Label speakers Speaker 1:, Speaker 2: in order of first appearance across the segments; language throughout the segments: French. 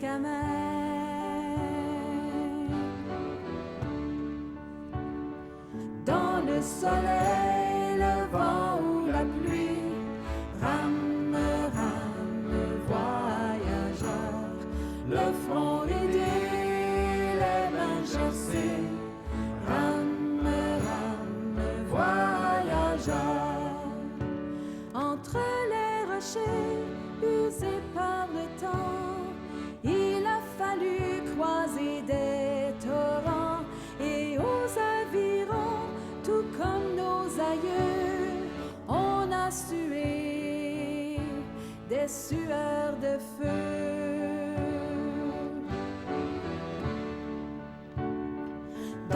Speaker 1: gamins. Dans le soleil, le vent ou la pluie, rame, rame, voyageur, le front aidé, les mains gercées, rame, rame, voyageur. Entre les rochers, usés par le temps, il a fallu croiser des torrents, et aux avirons, tout comme nos aïeux, on a sué des sueurs de feu.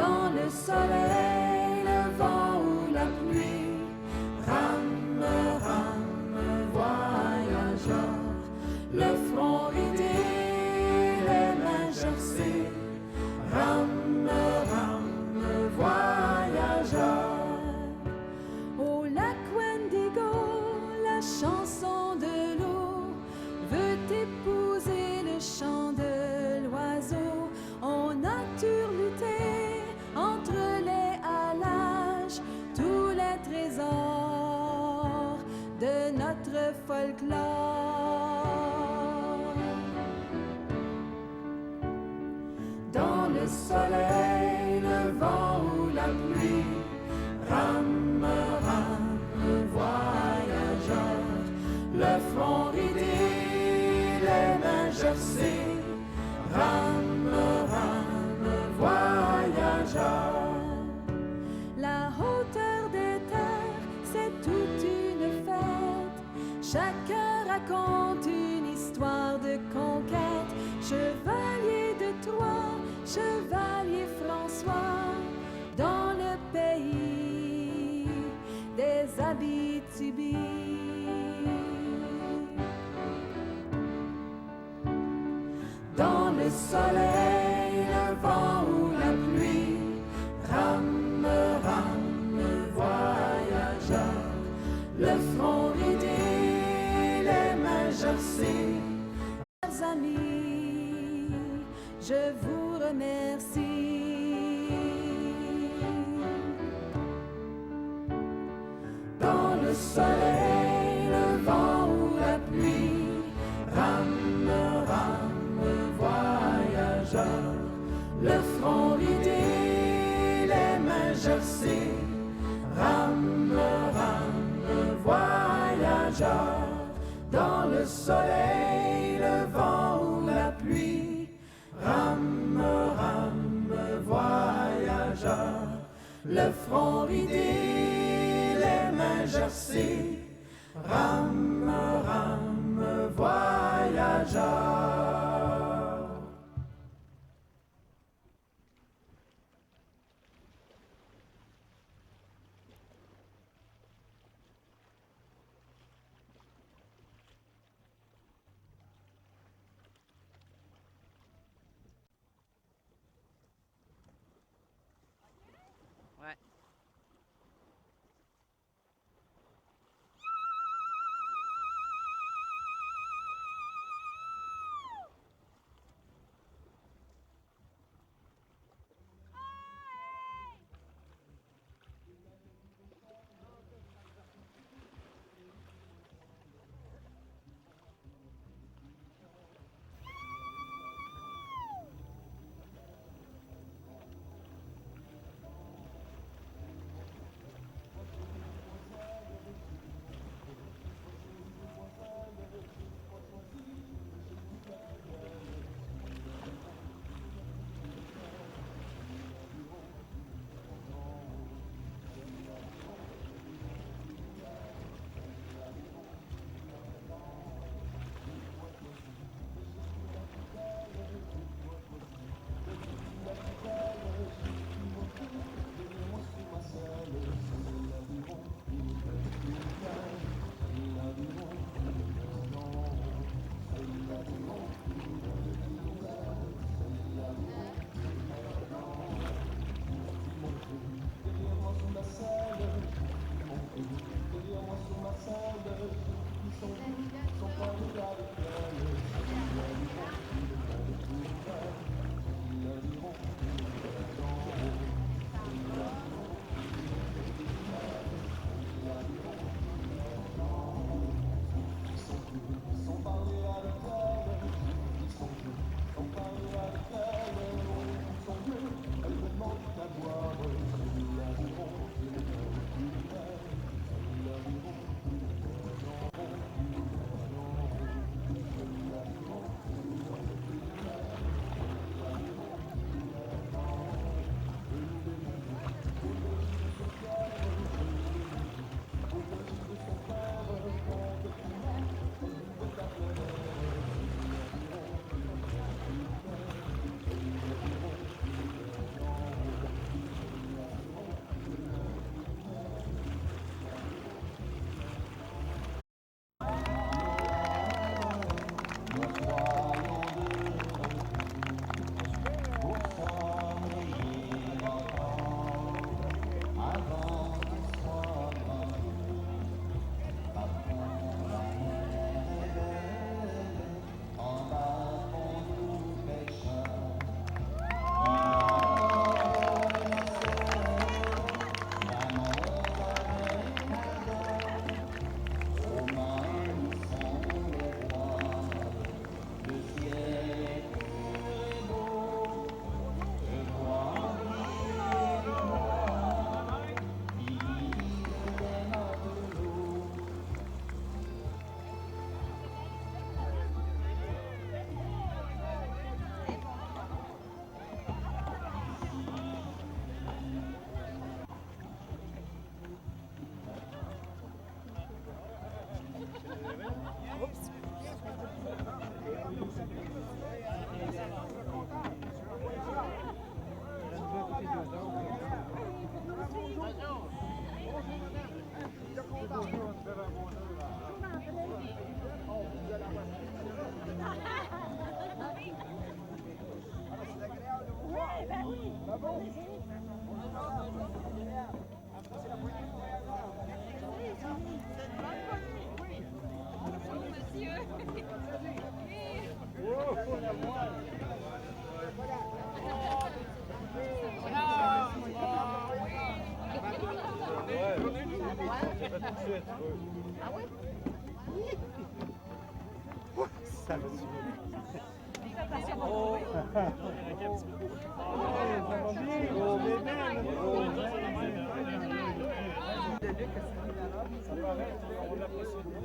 Speaker 1: Dans le soleil, le vent ou la pluie, rame, rame, voyageur, le front ridé, les mains gercées, rame, rame, voyageur. Au lac Wendigo, la chanson de l'eau veut épouser le chant de l'oiseau. On a turluté entre les hallages tous les trésors de notre folklore. Dans le soleil, le vent ou la pluie, rame, rame, voyageur, le front ridé, les mains gercées, rame, rame, voyageur. La hauteur des terres, c'est toute une fête. Chacun raconte une histoire de conquête. Chevalier de Troie, chevalier François, dans le pays des Abitibi. Dans le soleil, le vent ou la pluie, rame, rame, voyageur, le front ridé, les mains gercées. Chers amis, je vous remercie. Dans le soleil, le vent ou la pluie, rame, rame, voyageur, le front ridé, les mains gercées, rame, rame, voyageur. Dans le soleil, le vent ou la pluie, rame, rame, voyageur, le front ridé, les mains gercées, rame, rame, voyageur.
Speaker 2: Ouais.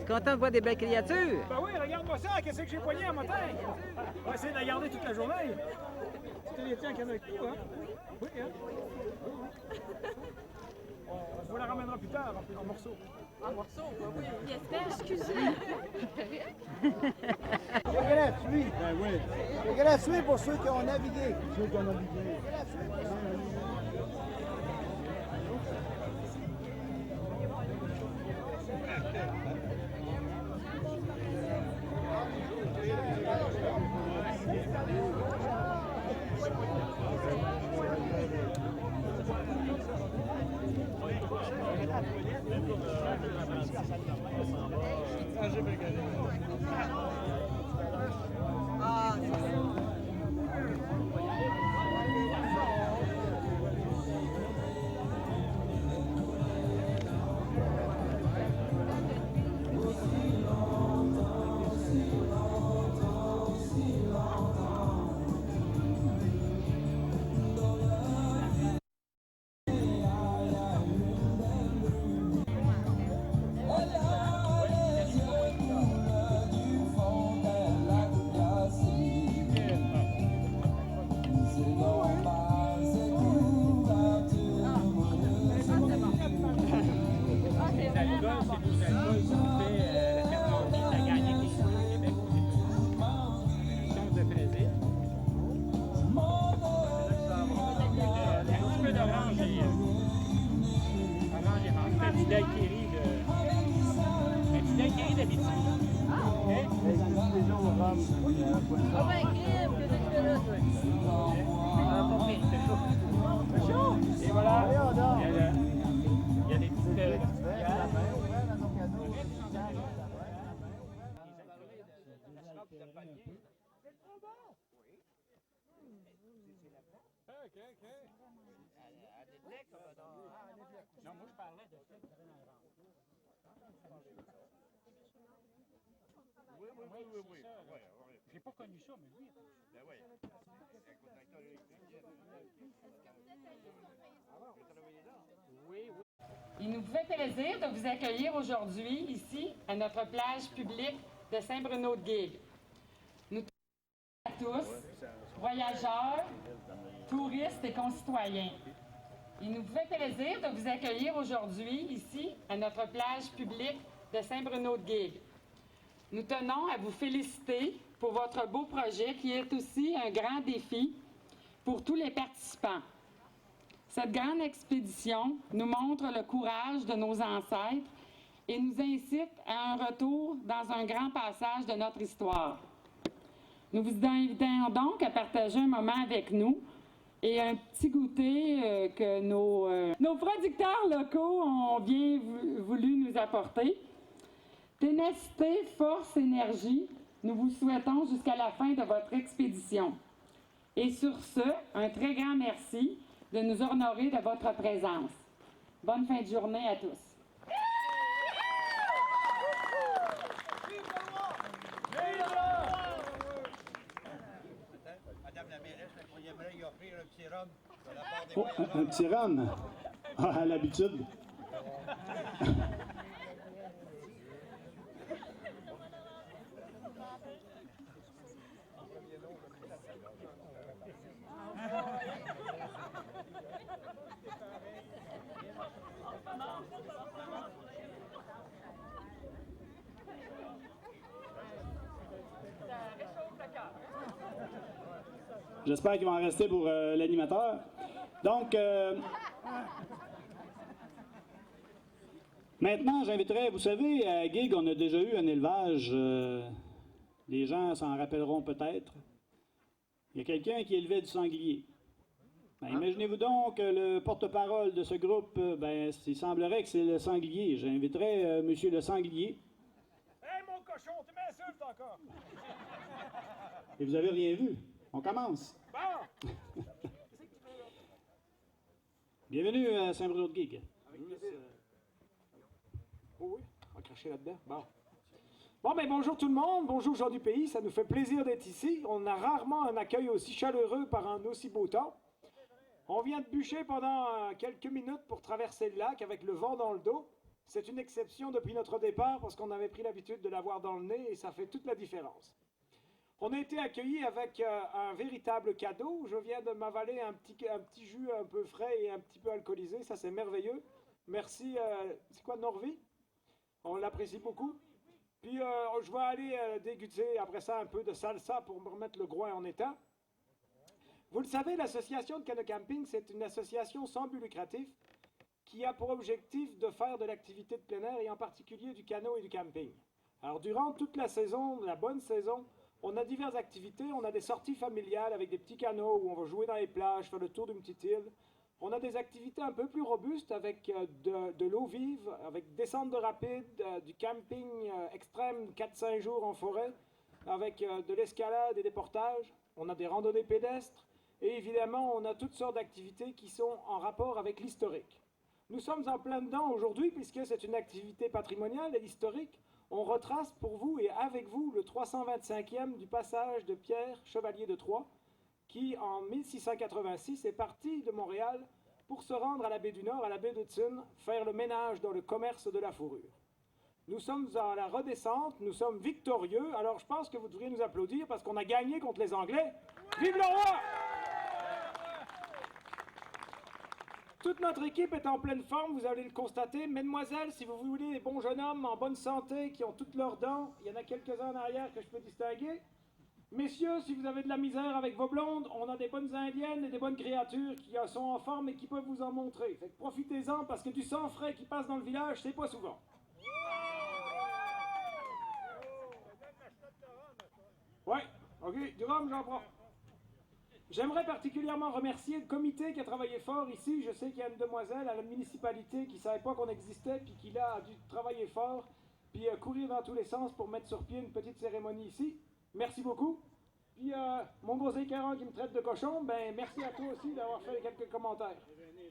Speaker 2: Content de voir des belles créatures?
Speaker 3: Ben oui, regarde-moi ça, qu'est-ce que j'ai poigné en matin? On va essayer de la garder toute la journée. C'était les tiens qu'il y en a avec nous, hein? Oui, hein? On vous la ramènera plus tard, en morceaux.
Speaker 4: En morceaux, oui. J'espère.
Speaker 5: Excusez.
Speaker 6: C'est gratuit. Ben oui. C'est gratuit pour ceux qui ont navigué. Ceux qui ont navigué.
Speaker 3: Et voilà, il y a des petites... Non, moi je parlais de ça. Oui. J'ai pas connu ça, mais oui. Ben oui.
Speaker 7: Il nous fait plaisir de vous accueillir aujourd'hui ici à notre plage publique de Saint-Bruno-de-Guigue. Nous à tous, voyageurs, touristes et concitoyens. Il nous fait plaisir de vous accueillir aujourd'hui ici à notre plage publique de Saint-Bruno-de-Guigue. Nous tenons à vous féliciter pour votre beau projet qui est aussi un grand défi pour tous les participants. Cette grande expédition nous montre le courage de nos ancêtres et nous incite à un retour dans un grand passage de notre histoire. Nous vous invitons donc à partager un moment avec nous et un petit goûter que nos producteurs locaux ont bien voulu nous apporter. Ténacité, force, énergie, nous vous souhaitons jusqu'à la fin de votre expédition. Et sur ce, un très grand merci de nous honorer de votre présence. Bonne fin de journée à tous.
Speaker 8: Madame la mairesse, j'aimerais y offrir un petit rhum de la part des
Speaker 6: Oh,
Speaker 8: voyageurs.
Speaker 6: un petit rhum. Ah, à l'habitude. J'espère qu'il va en rester pour l'animateur. Donc, maintenant, j'inviterai, vous savez, à Guigue, on a déjà eu un élevage, les gens s'en rappelleront peut-être. Il y a quelqu'un qui élevait du sanglier.
Speaker 2: Ben, imaginez-vous donc le porte-parole de ce groupe, il semblerait que c'est le sanglier. J'inviterais Monsieur le sanglier.
Speaker 3: Hey, mon cochon, tu m'insultes encore!
Speaker 2: Et vous avez rien vu. On commence.
Speaker 3: Bon!
Speaker 2: Bienvenue à Saint-Bruno-de-Guigue.
Speaker 3: Oh oui, on va cracher là-dedans. Bon. Bon, ben bonjour tout le monde, bonjour gens du pays, ça nous fait plaisir d'être ici. On a rarement un accueil aussi chaleureux par un aussi beau temps. On vient de bûcher pendant quelques minutes pour traverser le lac avec le vent dans le dos. C'est une exception depuis notre départ parce qu'on avait pris l'habitude de l'avoir dans le nez et ça fait toute la différence. On a été accueillis avec un véritable cadeau. Je viens de m'avaler un petit jus un peu frais et un petit peu alcoolisé, ça c'est merveilleux. Merci, c'est quoi, Norvi? On l'apprécie beaucoup. Puis je vais aller déguster après ça un peu de salsa pour me remettre le groin en état. Vous le savez, l'association de Canot Camping, c'est une association sans but lucratif qui a pour objectif de faire de l'activité de plein air et en particulier du canot et du camping. Alors durant toute la saison, la bonne saison, on a diverses activités. On a des sorties familiales avec des petits canots où on va jouer dans les plages, faire le tour d'une petite île. On a des activités un peu plus robustes avec de l'eau vive, avec descente de rapide, du camping extrême 4-5 jours en forêt, avec de l'escalade et des portages. On a des randonnées pédestres et évidemment on a toutes sortes d'activités qui sont en rapport avec l'historique. Nous sommes en plein dedans aujourd'hui puisque c'est une activité patrimoniale et historique. On retrace pour vous et avec vous le 325e du passage de Pierre, chevalier de Troyes, qui en 1686 est parti de Montréal pour se rendre à la baie du Nord, à la baie d'Hudson, faire le ménage dans le commerce de la fourrure. Nous sommes à la redescente, nous sommes victorieux, alors je pense que vous devriez nous applaudir parce qu'on a gagné contre les Anglais. Vive le roi! Toute notre équipe est en pleine forme, vous allez le constater. Mesdemoiselles, si vous voulez des bons jeunes hommes en bonne santé, qui ont toutes leurs dents, il y en a quelques-uns en arrière que je peux distinguer. Messieurs, si vous avez de la misère avec vos blondes, on a des bonnes indiennes et des bonnes créatures qui sont en forme et qui peuvent vous en montrer. Fait que profitez-en parce que du sang frais qui passe dans le village, c'est pas souvent. Ouais, ok, du rhum, j'en prends. J'aimerais particulièrement remercier le comité qui a travaillé fort ici. Je sais qu'il y a une demoiselle à la municipalité qui ne savait pas qu'on existait, puis qui là a dû travailler fort, puis courir dans tous les sens pour mettre sur pied une petite cérémonie ici. Merci beaucoup. Puis mon gros écœurant qui me traite de cochon, ben merci à toi aussi d'avoir fait quelques commentaires.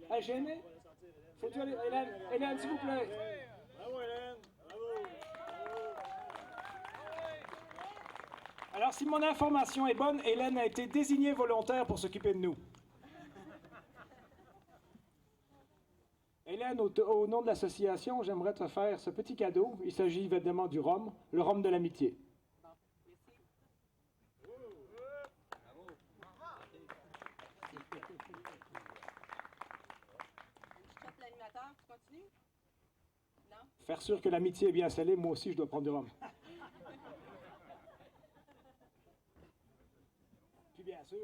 Speaker 3: Elle est gênée? Faut-tu aller... Hélène, s'il vous plaît.
Speaker 6: Bravo, Hélène. Bravo.
Speaker 3: Alors, si mon information est bonne, Hélène a été désignée volontaire pour s'occuper de nous. Hélène, au nom de l'association, j'aimerais te faire ce petit cadeau. Il s'agit évidemment du rhum, le rhum de l'amitié. Faire sûr que l'amitié est bien scellée, moi aussi je dois prendre du rhum. Puis bien sûr,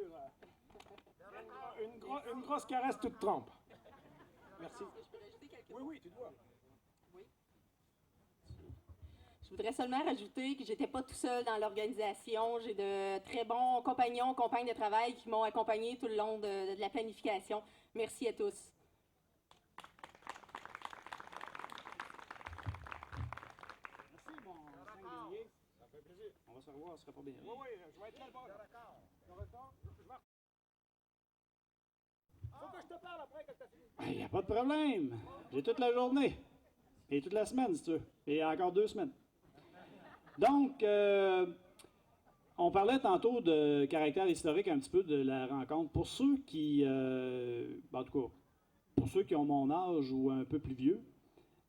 Speaker 3: une grosse caresse toute trempe. Merci.
Speaker 4: Est-ce que je peux rajouter quelque
Speaker 3: Oui, tu dois.
Speaker 4: Oui. Je voudrais seulement rajouter que j'étais pas tout seul dans l'organisation. J'ai de très bons compagnons, compagnes de travail qui m'ont accompagné tout le long de la planification. Merci à tous.
Speaker 2: Merci, mon singulier. Ça fait plaisir. On va se revoir, ce sera pas bien.
Speaker 3: Oui, je vais être là le bord. Faut que je te parle après que tu as fini.
Speaker 2: Il n'y a pas de problème. J'ai toute la journée. Et toute la semaine, si tu veux. Et encore 2 semaines. Donc, on parlait tantôt de caractère historique un petit peu de la rencontre. Pour ceux qui, en tout cas, pour ceux qui ont mon âge ou un peu plus vieux,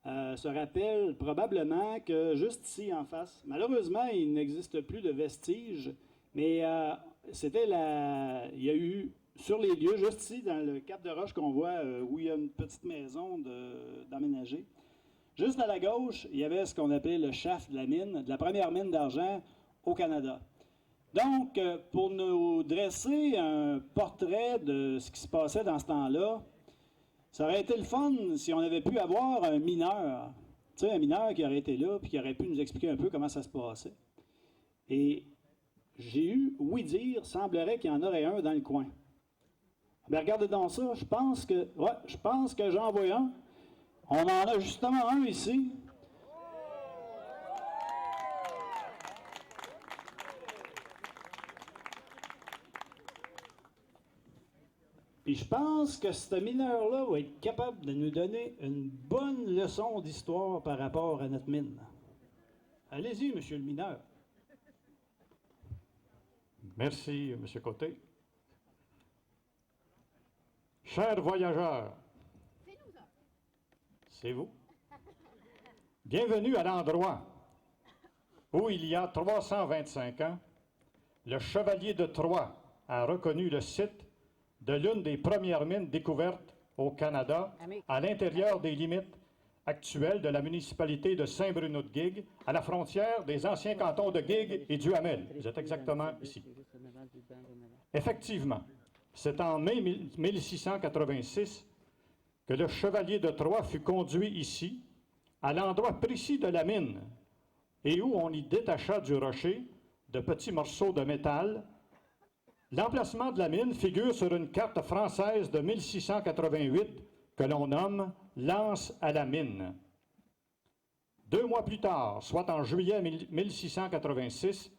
Speaker 2: se rappellent probablement que juste ici en face, malheureusement, il n'existe plus de vestiges, mais il y a eu sur les lieux, juste ici, dans le Cap de Roche qu'on voit, où il y a une petite maison d'aménager. Juste à la gauche, il y avait ce qu'on appelait le shaft de la mine, de la première mine d'argent au Canada. Donc, pour nous dresser un portrait de ce qui se passait dans ce temps-là, ça aurait été le fun si on avait pu avoir un mineur. Tu sais, un mineur qui aurait été là puis qui aurait pu nous expliquer un peu comment ça se passait. Et j'ai eu, oui dire, semblerait qu'il y en aurait un dans le coin. Mais regardez donc ça, je pense que j'en vois un. On en a justement un ici. Puis je pense que ce mineur-là va être capable de nous donner une bonne leçon d'histoire par rapport à notre mine. Allez-y, monsieur le mineur.
Speaker 5: Merci, M. Côté. Chers voyageurs, c'est vous. Bienvenue à l'endroit où, il y a 325 ans, le chevalier de Troyes a reconnu le site de l'une des premières mines découvertes au Canada à l'intérieur des limites actuelles de la municipalité de Saint-Bruno-de-Guigues, à la frontière des anciens cantons de Guigues et du Hamel. Vous êtes exactement ici. Effectivement, c'est en mai 1686 que le chevalier de Troyes fut conduit ici, à l'endroit précis de la mine, et où on y détacha du rocher de petits morceaux de métal. L'emplacement de la mine figure sur une carte française de 1688 que l'on nomme « L'Anse à la mine ». 2 mois plus tard, soit en juillet 1686,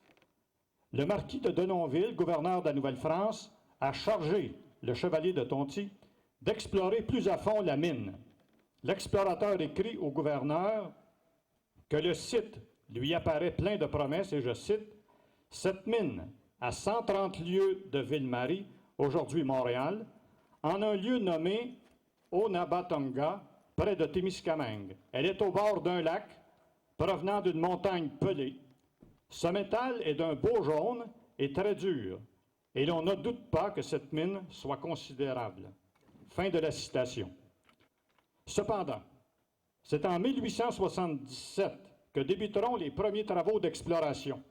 Speaker 5: le marquis de Denonville, gouverneur de la Nouvelle-France, a chargé le chevalier de Tonty d'explorer plus à fond la mine. L'explorateur écrit au gouverneur que le site lui apparaît plein de promesses, et je cite, « Cette mine, à 130 lieues de Ville-Marie, aujourd'hui Montréal, en un lieu nommé Onabatonga, près de Témiscamingue. Elle est au bord d'un lac provenant d'une montagne pelée. Ce métal est d'un beau jaune et très dur, et l'on ne doute pas que cette mine soit considérable. » Fin de la citation. Cependant, c'est en 1877 que débuteront les premiers travaux d'exploration.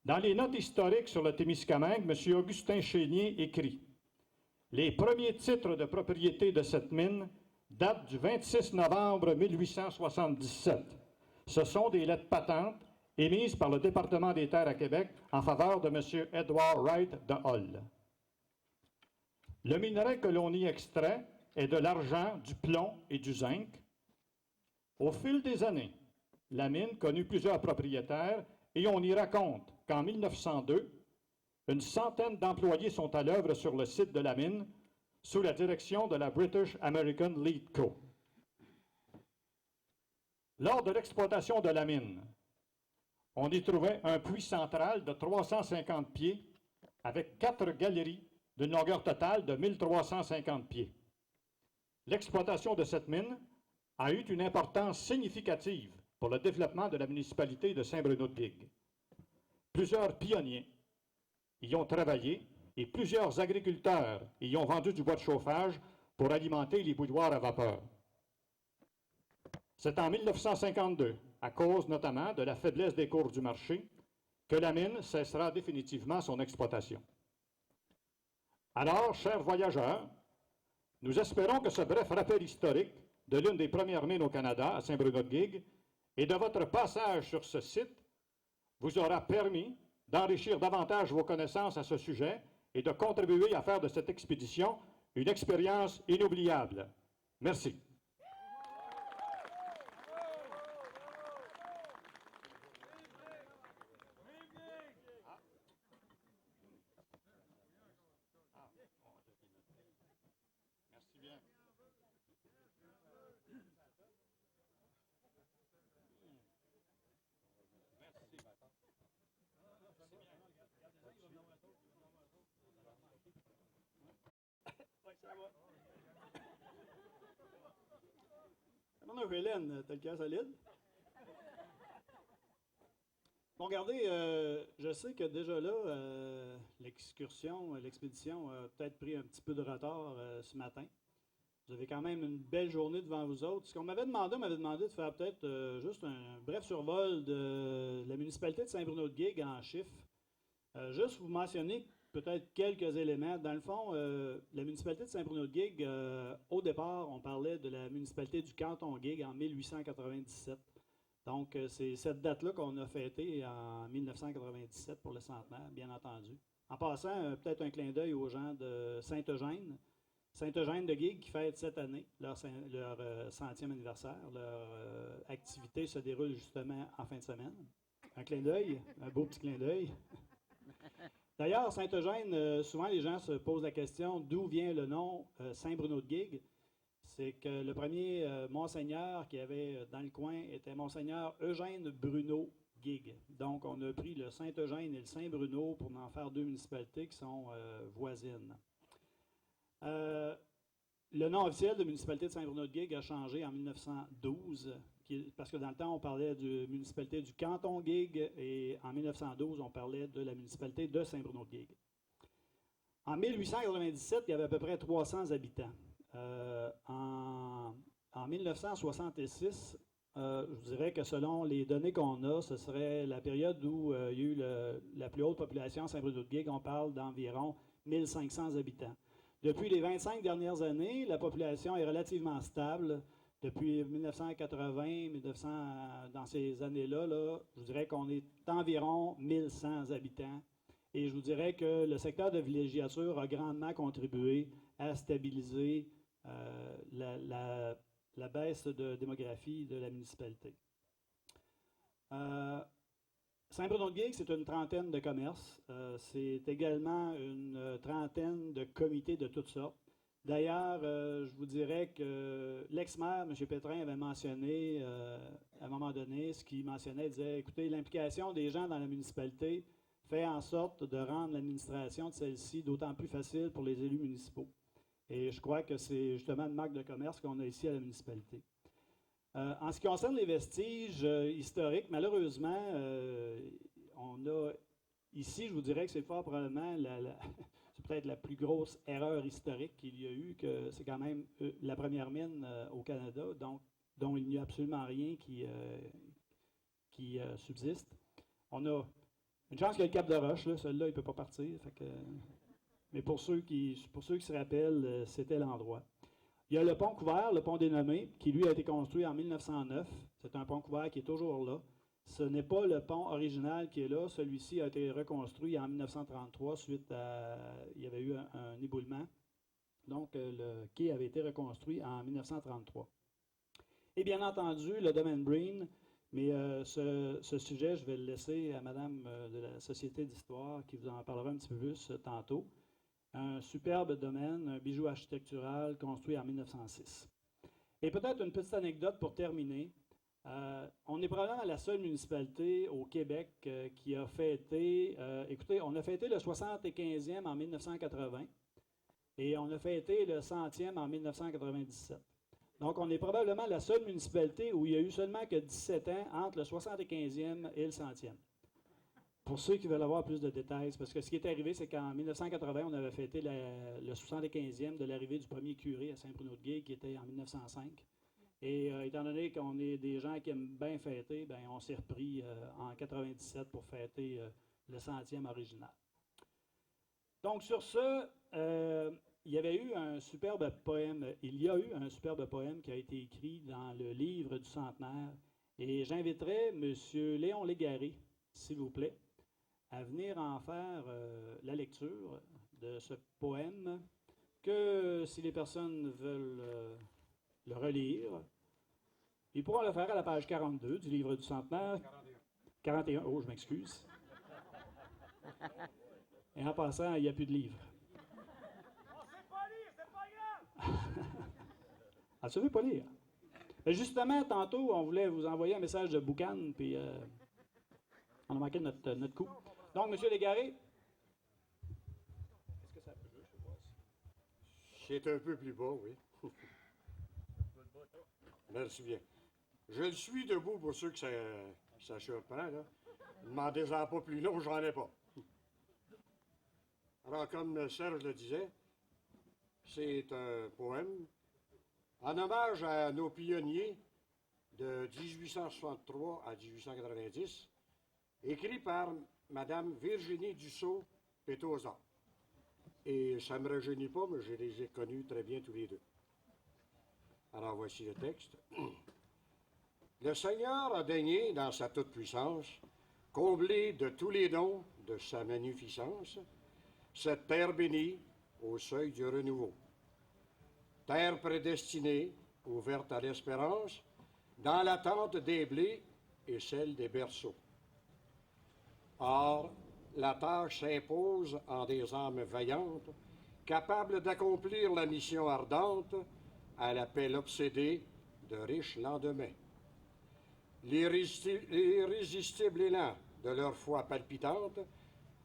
Speaker 5: Dans les notes historiques sur le Témiscamingue, M. Augustin Chénier écrit « Les premiers titres de propriété de cette mine datent du 26 novembre 1877. Ce sont des lettres patentes émises par le département des Terres à Québec en faveur de M. Edward Wright de Hull. Le minerai que l'on y extrait est de l'argent, du plomb et du zinc. Au fil des années, la mine connut plusieurs propriétaires et on y raconte qu'en 1902, une centaine d'employés sont à l'œuvre sur le site de la mine sous la direction de la British American Lead Co. Lors de l'exploitation de la mine, on y trouvait un puits central de 350 pieds avec 4 galeries d'une longueur totale de 1350 pieds. L'exploitation de cette mine a eu une importance significative pour le développement de la municipalité de Saint-Bruno-de-Guigues. Plusieurs pionniers y ont travaillé et plusieurs agriculteurs y ont vendu du bois de chauffage pour alimenter les bouilloires à vapeur. C'est en 1952, à cause notamment de la faiblesse des cours du marché, que la mine cessera définitivement son exploitation. Alors, chers voyageurs, nous espérons que ce bref rappel historique de l'une des premières mines au Canada, à Saint-Bruno-de-Guigues, et de votre passage sur ce site vous aura permis d'enrichir davantage vos connaissances à ce sujet et de contribuer à faire de cette expédition une expérience inoubliable. Merci.
Speaker 2: Bonjour Hélène, t'as le cœur solide? Bon, regardez, je sais que déjà là, l'expédition a peut-être pris un petit peu de retard ce matin. Vous avez quand même une belle journée devant vous autres. Ce qu'on m'avait demandé de faire peut-être juste un bref survol de la municipalité de Saint-Bruno-de-Guigues en chiffres. Juste vous mentionner peut-être quelques éléments. Dans le fond, la municipalité de Saint-Bruno-de-Guigues, au départ, on parlait de la municipalité du canton Guigues en 1897. Donc, c'est cette date-là qu'on a fêtée en 1997 pour le centenaire, bien entendu. En passant, peut-être un clin d'œil aux gens de Saint-Eugène. Saint-Eugène de Guigues qui fête cette année leur 100e anniversaire. Leur activité se déroule justement en fin de semaine. Un clin d'œil, un beau petit clin d'œil. D'ailleurs, Saint-Eugène, souvent les gens se posent la question d'où vient le nom Saint-Bruno de Guigues. C'est que le premier monseigneur qu'il y avait dans le coin était monseigneur Eugène Bruno Guigues. Donc, on a pris le Saint-Eugène et le Saint-Bruno pour en faire deux municipalités qui sont voisines. Le nom officiel de municipalité de Saint-Bruno-de-Guigues a changé en 1912, parce que dans le temps, on parlait de municipalité du canton Guigues et en 1912, on parlait de la municipalité de Saint-Bruno-de-Guigues. En 1897, il y avait à peu près 300 habitants. En 1966, je dirais que selon les données qu'on a, ce serait la période où il y a eu la plus haute population à Saint-Bruno-de-Guigues. On parle d'environ 1500 habitants. Depuis les 25 dernières années, la population est relativement stable. Depuis 1980, dans ces années-là, je vous dirais qu'on est environ 1100 habitants. Et je vous dirais que le secteur de villégiature a grandement contribué à stabiliser la baisse de démographie de la municipalité. Saint-Bruno-de-Guigues, c'est une trentaine de commerces. C'est également une trentaine de comités de toutes sortes. D'ailleurs, je vous dirais que l'ex-maire, M. Pétrin, avait mentionné à un moment donné, ce qu'il mentionnait, il disait, écoutez, l'implication des gens dans la municipalité fait en sorte de rendre l'administration de celle-ci d'autant plus facile pour les élus municipaux. Et je crois que c'est justement une marque de commerce qu'on a ici à la municipalité. En ce qui concerne les vestiges historiques, malheureusement, on a ici, je vous dirais que c'est fort probablement c'est peut-être la plus grosse erreur historique qu'il y a eu, que c'est quand même la première mine au Canada, donc, dont il n'y a absolument rien qui subsiste. On a une chance qu'il y a le Cap de Roche, là, celui-là, il ne peut pas partir. Fait que, mais pour ceux qui se rappellent, c'était l'endroit. Il y a le pont couvert, le pont des Nommés, qui lui a été construit en 1909. C'est un pont couvert qui est toujours là. Ce n'est pas le pont original qui est là. Celui-ci a été reconstruit en 1933 suite à... Il y avait eu un éboulement. Donc, le quai avait été reconstruit en 1933. Et bien entendu, le domaine Breen, mais ce sujet, je vais le laisser à Madame de la Société d'Histoire qui vous en parlera un petit peu plus tantôt. Un superbe domaine, un bijou architectural construit en 1906. Et peut-être une petite anecdote pour terminer. On est probablement la seule municipalité au Québec qui a fêté, écoutez, on a fêté le 75e en 1980 et on a fêté le 100e en 1997. Donc, on est probablement la seule municipalité où il n'y a eu seulement que 17 ans entre le 75e et le 100e. Pour ceux qui veulent avoir plus de détails, parce que ce qui est arrivé, c'est qu'en 1980, on avait fêté le 75e de l'arrivée du premier curé à Saint-Bruno-de-Guigues, qui était en 1905. Et étant donné qu'on est des gens qui aiment bien fêter, ben, on s'est repris en 97 pour fêter le 100e original. Donc, sur ce, il y a eu un superbe poème qui a été écrit dans le livre du centenaire. Et j'inviterai M. Léon Légaré, s'il vous plaît, à venir en faire la lecture de ce poème, que si les personnes veulent le relire, ils pourront le faire à la page 42 du livre du centenaire. 41, oh, je m'excuse. Et en passant, il n'y a plus de livre.
Speaker 3: On ne sait pas lire, c'est pas grave!
Speaker 2: Ah, tu ne veux pas lire? Mais justement, tantôt, on voulait vous envoyer un message de boucan, puis on a manqué notre coup. Donc, M. Légaré, est-ce que ça peut jouer? Je sais pas.
Speaker 9: C'est un peu plus bas, oui. Merci bien. Je le suis debout pour ceux que ça surprend, là. Demandez-en pas plus long, j'en ai pas. Alors, comme Serge le disait, c'est un poème en hommage à nos pionniers de 1863 à 1890, écrit par Mme Virginie Dussault-Pétosa. Et ça ne me rajeunit pas, mais je les ai connus très bien tous les deux. Alors voici le texte. Le Seigneur a daigné, dans sa toute-puissance, combler de tous les dons de sa magnificence, cette terre bénie au seuil du renouveau. Terre prédestinée, ouverte à l'espérance, dans l'attente des blés et celle des berceaux. Or, la tâche s'impose en des âmes vaillantes, capables d'accomplir la mission ardente à l'appel obsédé de riches lendemains. L'irrésistible élan de leur foi palpitante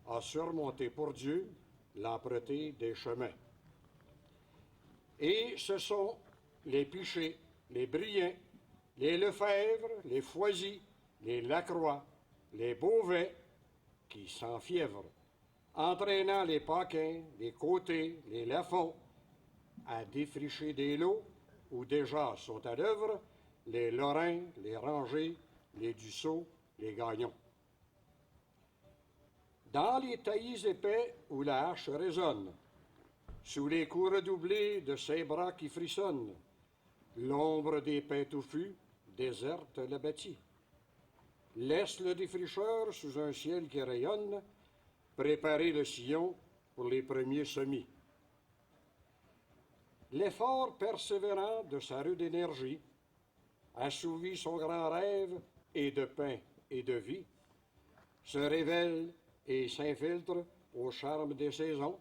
Speaker 9: a surmonté pour Dieu l'âpreté des chemins. Et ce sont les Pichets, les Briens, les Lefebvre, les Foisy, les Lacroix, les Beauvais qui s'enfièvrent, entraînant les Paquins, les Côtés, les Lafont à défricher des lots où déjà sont à l'œuvre les Lorrains, les Rangers, les Dussault, les Gagnons. Dans les taillis épais où la hache résonne, sous les coups redoublés de ses bras qui frissonnent, l'ombre des pins touffus déserte le bâti. Laisse le défricheur sous un ciel qui rayonne, préparer le sillon pour les premiers semis. L'effort persévérant de sa rude énergie assouvit son grand rêve et de pain et de vie, se révèle et s'infiltre au charme des saisons,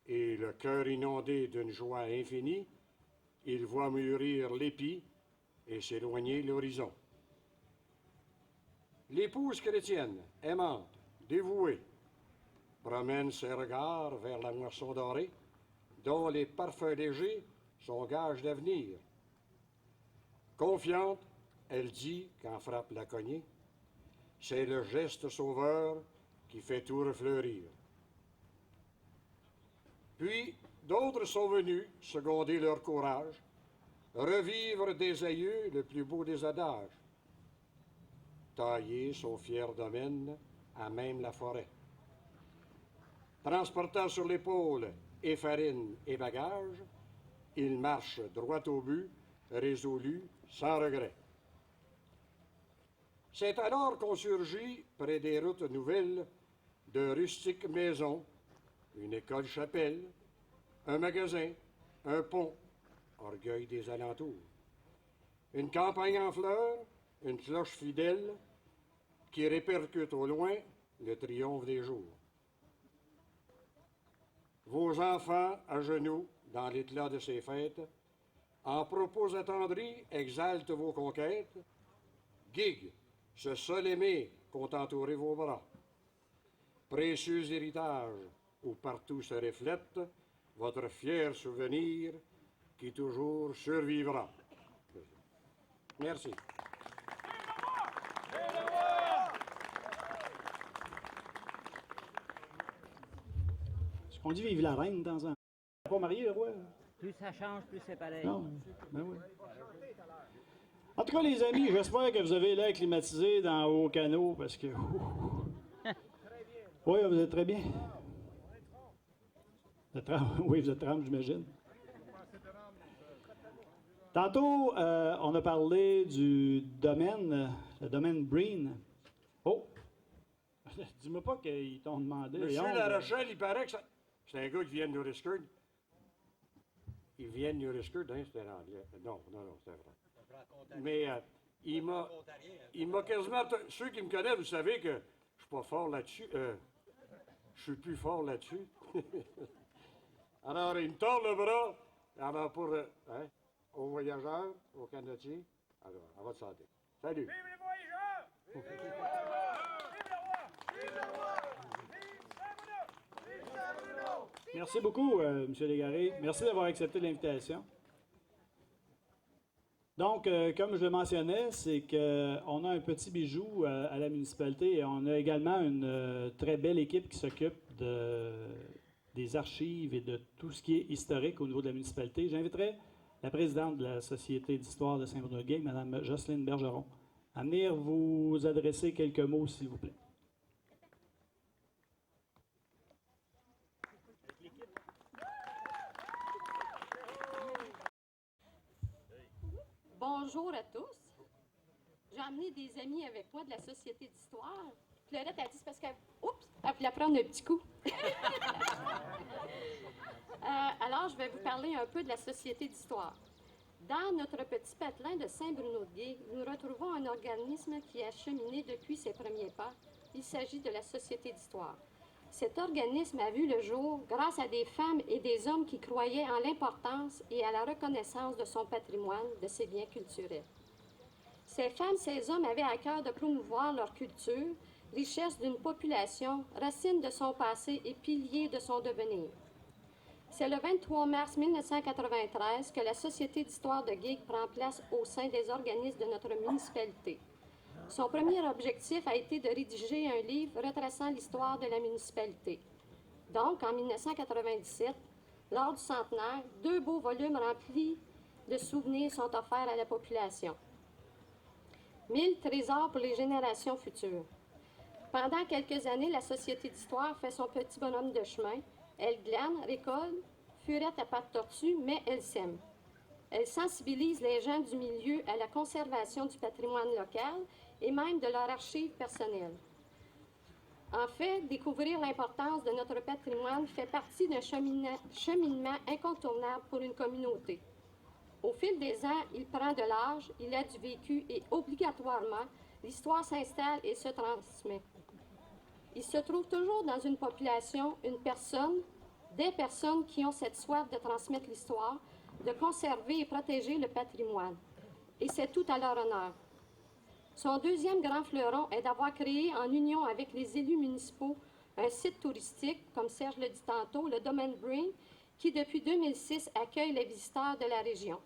Speaker 9: et le cœur inondé d'une joie infinie, il voit mûrir l'épi et s'éloigner l'horizon. L'épouse chrétienne, aimante, dévouée, promène ses regards vers la moisson dorée, dont les parfums légers sont gages d'avenir. Confiante, elle dit, quand frappe la cognée, c'est le geste sauveur qui fait tout refleurir. Puis, d'autres sont venus seconder leur courage, revivre des aïeux le plus beau des adages, tailler son fier domaine à même la forêt. Transportant sur l'épaule et farine et bagages, il marche droit au but, résolu, sans regret. C'est alors qu'on surgit, près des routes nouvelles, de rustiques maisons, une école-chapelle, un magasin, un pont, orgueil des alentours. Une campagne en fleurs, une cloche fidèle qui répercute au loin le triomphe des jours. Vos enfants à genoux dans l'éclat de ces fêtes, en propos attendris, exaltent vos conquêtes. Guigues, ce seul aimé qu'ont entouré vos bras. Précieux héritage où partout se reflète votre fier souvenir qui toujours survivra. Merci.
Speaker 2: Est-ce qu'on dit vive la reine de temps en temps? Pas marié, le roi?
Speaker 10: Plus ça change, plus c'est pareil.
Speaker 2: Non, ben oui. En tout cas, les amis, j'espère que vous avez l'air climatisé dans vos canaux parce que. Oui, vous êtes très bien. Oui, vous êtes trempe, j'imagine. Tantôt, on a parlé du domaine, le domaine Breen. Oh! Dis-moi pas qu'ils t'ont demandé.
Speaker 9: Monsieur La Rochelle, il paraît que c'est un gars qui vient de New Riscord. Il vient de New Riscord, hein, c'était en anglais. Non, c'était vrai. Mais il m'a quasiment... Ceux qui me connaissent, vous savez que je suis pas fort là-dessus. Je suis plus fort là-dessus. Alors, il me tord le bras. Alors, pour... aux voyageurs, aux canotiers, alors, à votre santé. Salut.
Speaker 8: Vive les voyageurs! Vive le roi! Vive le roi! Vive le roi! Vive Saint-Bruno! Vive Saint-Bruno!
Speaker 2: Merci beaucoup, M. Légaré. Merci d'avoir accepté l'invitation. Donc, comme je le mentionnais, c'est qu'on a un petit bijou à la municipalité et on a également une très belle équipe qui s'occupe des archives et de tout ce qui est historique au niveau de la municipalité. J'inviterai la présidente de la Société d'histoire de Saint-Bruno-de-Guigue, Mme Jocelyne Bergeron, à venir vous adresser quelques mots, s'il vous plaît.
Speaker 4: Bonjour à tous. J'ai emmené des amis avec moi de la Société d'histoire. Claudette a dit, c'est parce qu'elle... Oups!
Speaker 11: à vous la prendre un petit coup. Alors, je vais vous parler un peu de la Société d'histoire. Dans notre petit patelin de Saint-Bruno-de-Gué, nous retrouvons un organisme qui a cheminé depuis ses premiers pas. Il s'agit de la Société d'histoire. Cet organisme a vu le jour grâce à des femmes et des hommes qui croyaient en l'importance et à la reconnaissance de son patrimoine, de ses biens culturels. Ces femmes, ces hommes avaient à cœur de promouvoir leur culture, richesse d'une population, racine de son passé et pilier de son devenir. C'est le 23 mars 1993 que la Société d'histoire de Guigues prend place au sein des organismes de notre municipalité. Son premier objectif a été de rédiger un livre retraçant l'histoire de la municipalité. Donc, en 1997, lors du centenaire, 2 beaux volumes remplis de souvenirs sont offerts à la population. 1000 trésors pour les générations futures. Pendant quelques années, la Société d'histoire fait son petit bonhomme de chemin. Elle glane, récolte, furette à pattes tortues, mais elle sème. Elle sensibilise les gens du milieu à la conservation du patrimoine local et même de leur archive personnelle. En fait, découvrir l'importance de notre patrimoine fait partie d'un cheminement incontournable pour une communauté. Au fil des ans, il prend de l'âge, il a du vécu et obligatoirement, l'histoire s'installe et se transmet. Il se trouve toujours dans une population, une personne, des personnes qui ont cette soif de transmettre l'histoire, de conserver et protéger le patrimoine. Et c'est tout à leur honneur. Son deuxième grand fleuron est d'avoir créé, en union avec les élus municipaux, un site touristique, comme Serge le dit tantôt, le Domaine Green, qui depuis 2006 accueille les visiteurs de la région.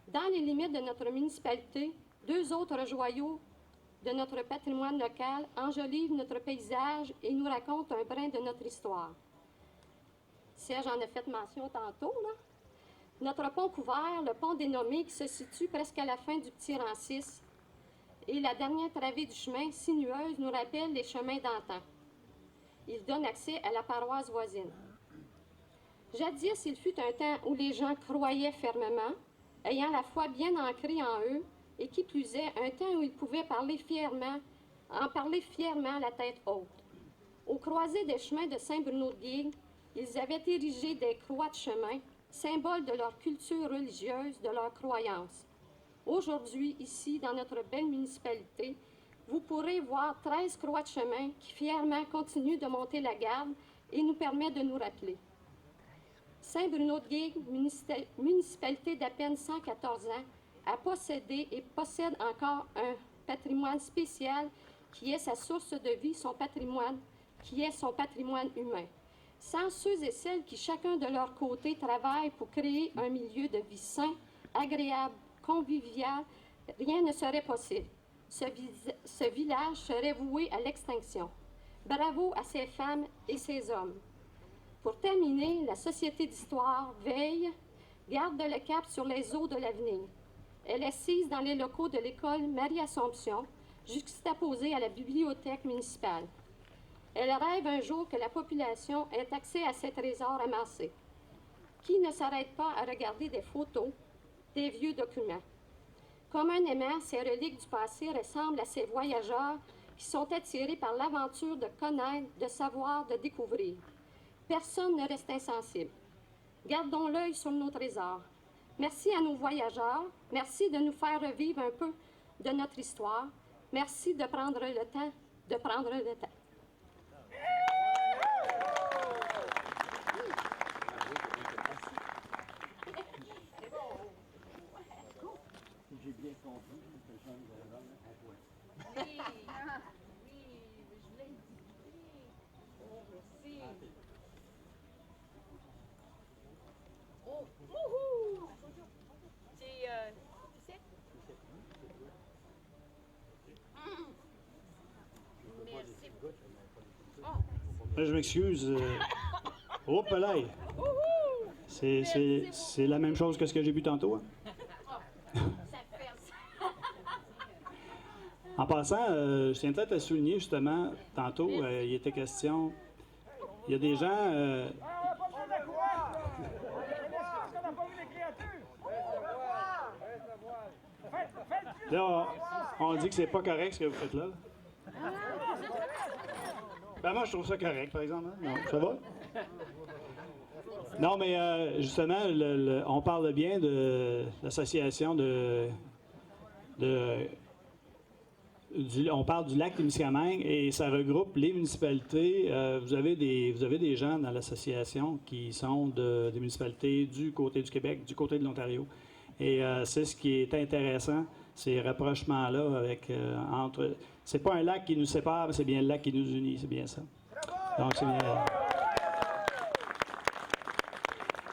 Speaker 11: Dans les limites de notre municipalité, 2 autres joyaux de notre patrimoine local enjolivent notre paysage et nous racontent un brin de notre histoire. Serge en a fait mention tantôt, là. Notre pont couvert, le pont dénommé, qui se situe presque à la fin du petit rang 6, et la dernière travée du chemin, sinueuse, nous rappelle les chemins d'antan. Il donne accès à la paroisse voisine. Jadis, il fut un temps où les gens croyaient fermement, ayant la foi bien ancrée en eux, et qui plus est, un temps où ils pouvaient parler fièrement la tête haute. Au croisé des chemins de Saint-Bruno-de-Guigues, ils avaient érigé des croix de chemin, symbole de leur culture religieuse, de leur croyance. Aujourd'hui, ici, dans notre belle municipalité, vous pourrez voir 13 croix de chemin qui fièrement continuent de monter la garde et nous permettent de nous rappeler. Saint-Bruno-de-Guigues, municipalité d'à peine 114 ans, a possédé et possède encore un patrimoine spécial qui est sa source de vie, son patrimoine, qui est son patrimoine humain. Sans ceux et celles qui, chacun de leur côté, travaillent pour créer un milieu de vie sain, agréable, convivial, rien ne serait possible. Ce village serait voué à l'extinction. Bravo à ces femmes et ces hommes. Pour terminer, la Société d'histoire veille, garde le cap sur les eaux de l'avenir. Elle est assise dans les locaux de l'école Marie-Assomption, juxtaposée à la bibliothèque municipale. Elle rêve un jour que la population ait accès à ces trésors amassés. Qui ne s'arrête pas à regarder des photos, des vieux documents? Communément, ces reliques du passé ressemblent à ces voyageurs qui sont attirés par l'aventure de connaître, de savoir, de découvrir. Personne ne reste insensible. Gardons l'œil sur nos trésors. Merci à nos voyageurs. Merci de nous faire revivre un peu de notre histoire. Merci de prendre le temps de prendre le temps.
Speaker 6: J'ai bien compris que je vais à toi.
Speaker 12: Oui, je l'ai dit. Oh, merci. Oh, wouhou! C'est, tu sais? Merci. Oh.
Speaker 2: Je m'excuse. Oh, palais. C'est la même chose que ce que j'ai bu tantôt. Hein? En passant, je tiens peut-être à souligner justement, tantôt, il était question, il y a des gens... Là, on dit que c'est pas correct ce que vous faites là. Ben moi, je trouve ça correct, par exemple. Hein? Non, ça va? Non, mais justement, on parle bien de l'association on parle du lac Témiscamingue et ça regroupe les municipalités. Vous avez des gens dans l'association qui sont des municipalités du côté du Québec, du côté de l'Ontario. Et c'est ce qui est intéressant, ces rapprochements-là avec entre. C'est pas un lac qui nous sépare, mais c'est bien le lac qui nous unit, c'est bien ça. Donc, c'est bien.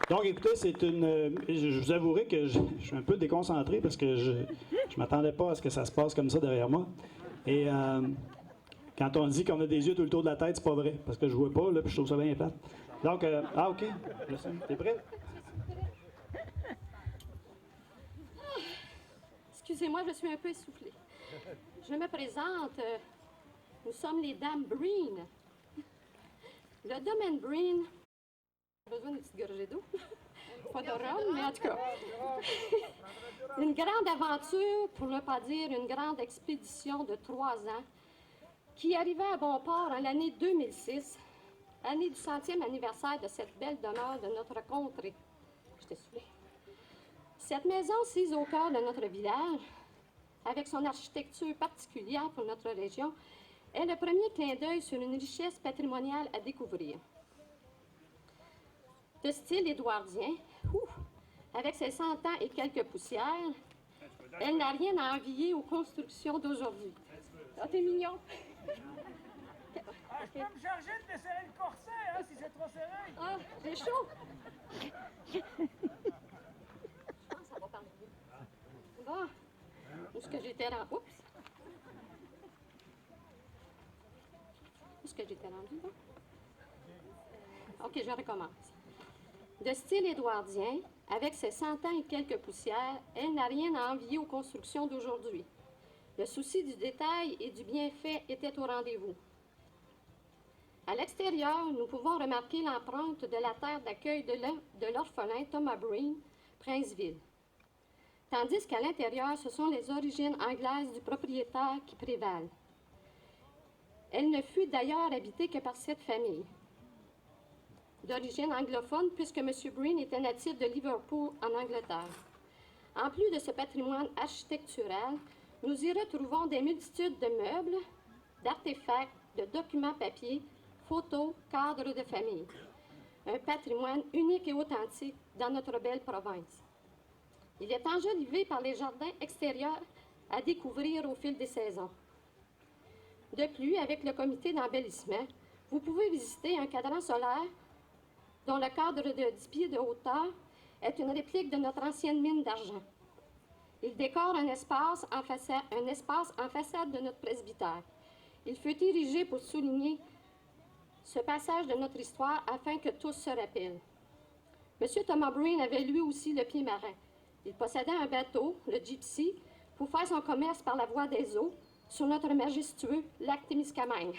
Speaker 2: Donc, écoutez, je vous avouerai que je suis un peu déconcentré parce que je ne m'attendais pas à ce que ça se passe comme ça derrière moi. Et quand on dit qu'on a des yeux tout le tour de la tête, c'est pas vrai, parce que je ne vois pas, là, puis je trouve ça bien plate. Donc, OK. T'es prêt?
Speaker 11: Excusez-moi, je suis un peu essoufflée. Je me présente. Nous sommes les Dames Breen. Le domaine Breen a besoin d'une petite gorgée d'eau. Pas de rhum, mais en tout cas. Une grande aventure, pour ne pas dire une grande expédition de 3 ans, qui arrivait à bon port en l'année 2006, année du 100e anniversaire de cette belle demeure de notre contrée. J'étais saoulée. Cette maison, sise au cœur de notre village, avec son architecture particulière pour notre région, est le premier clin d'œil sur une richesse patrimoniale à découvrir. De style édouardien, avec ses 100 ans et quelques poussières, elle n'a rien à envier aux constructions d'aujourd'hui. Ah, t'es mignon!
Speaker 8: Je peux me charger de desserrer le corset, hein, si c'est trop serré.
Speaker 11: Ah, j'ai chaud! Je pense que ça va parler. Bon, où est-ce que j'étais rendu? Oups! Où est-ce que j'étais rendu, là? OK, je recommence. De style édouardien, avec ses 100 ans et quelques poussières, elle n'a rien à envier aux constructions d'aujourd'hui. Le souci du détail et du bienfait était au rendez-vous. À l'extérieur, nous pouvons remarquer l'empreinte de la terre d'accueil de l'orphelin Thomas Breen, Princeville. Tandis qu'à l'intérieur, ce sont les origines anglaises du propriétaire qui prévalent. Elle ne fut d'ailleurs habitée que par cette famille. D'origine anglophone, puisque M. Breen était natif de Liverpool, en Angleterre. En plus de ce patrimoine architectural, nous y retrouvons des multitudes de meubles, d'artefacts, de documents papier, photos, cadres de famille. Un patrimoine unique et authentique dans notre belle province. Il est enjolivé par les jardins extérieurs à découvrir au fil des saisons. De plus, avec le comité d'embellissement, vous pouvez visiter un cadran solaire dont le cadre de 10 pieds de hauteur est une réplique de notre ancienne mine d'argent. Il décore un espace en façade de notre presbytère. Il fut érigé pour souligner ce passage de notre histoire afin que tous se rappellent. M. Thomas Breen avait lui aussi le pied marin. Il possédait un bateau, le Gypsy, pour faire son commerce par la voie des eaux sur notre majestueux lac Témiscamingue,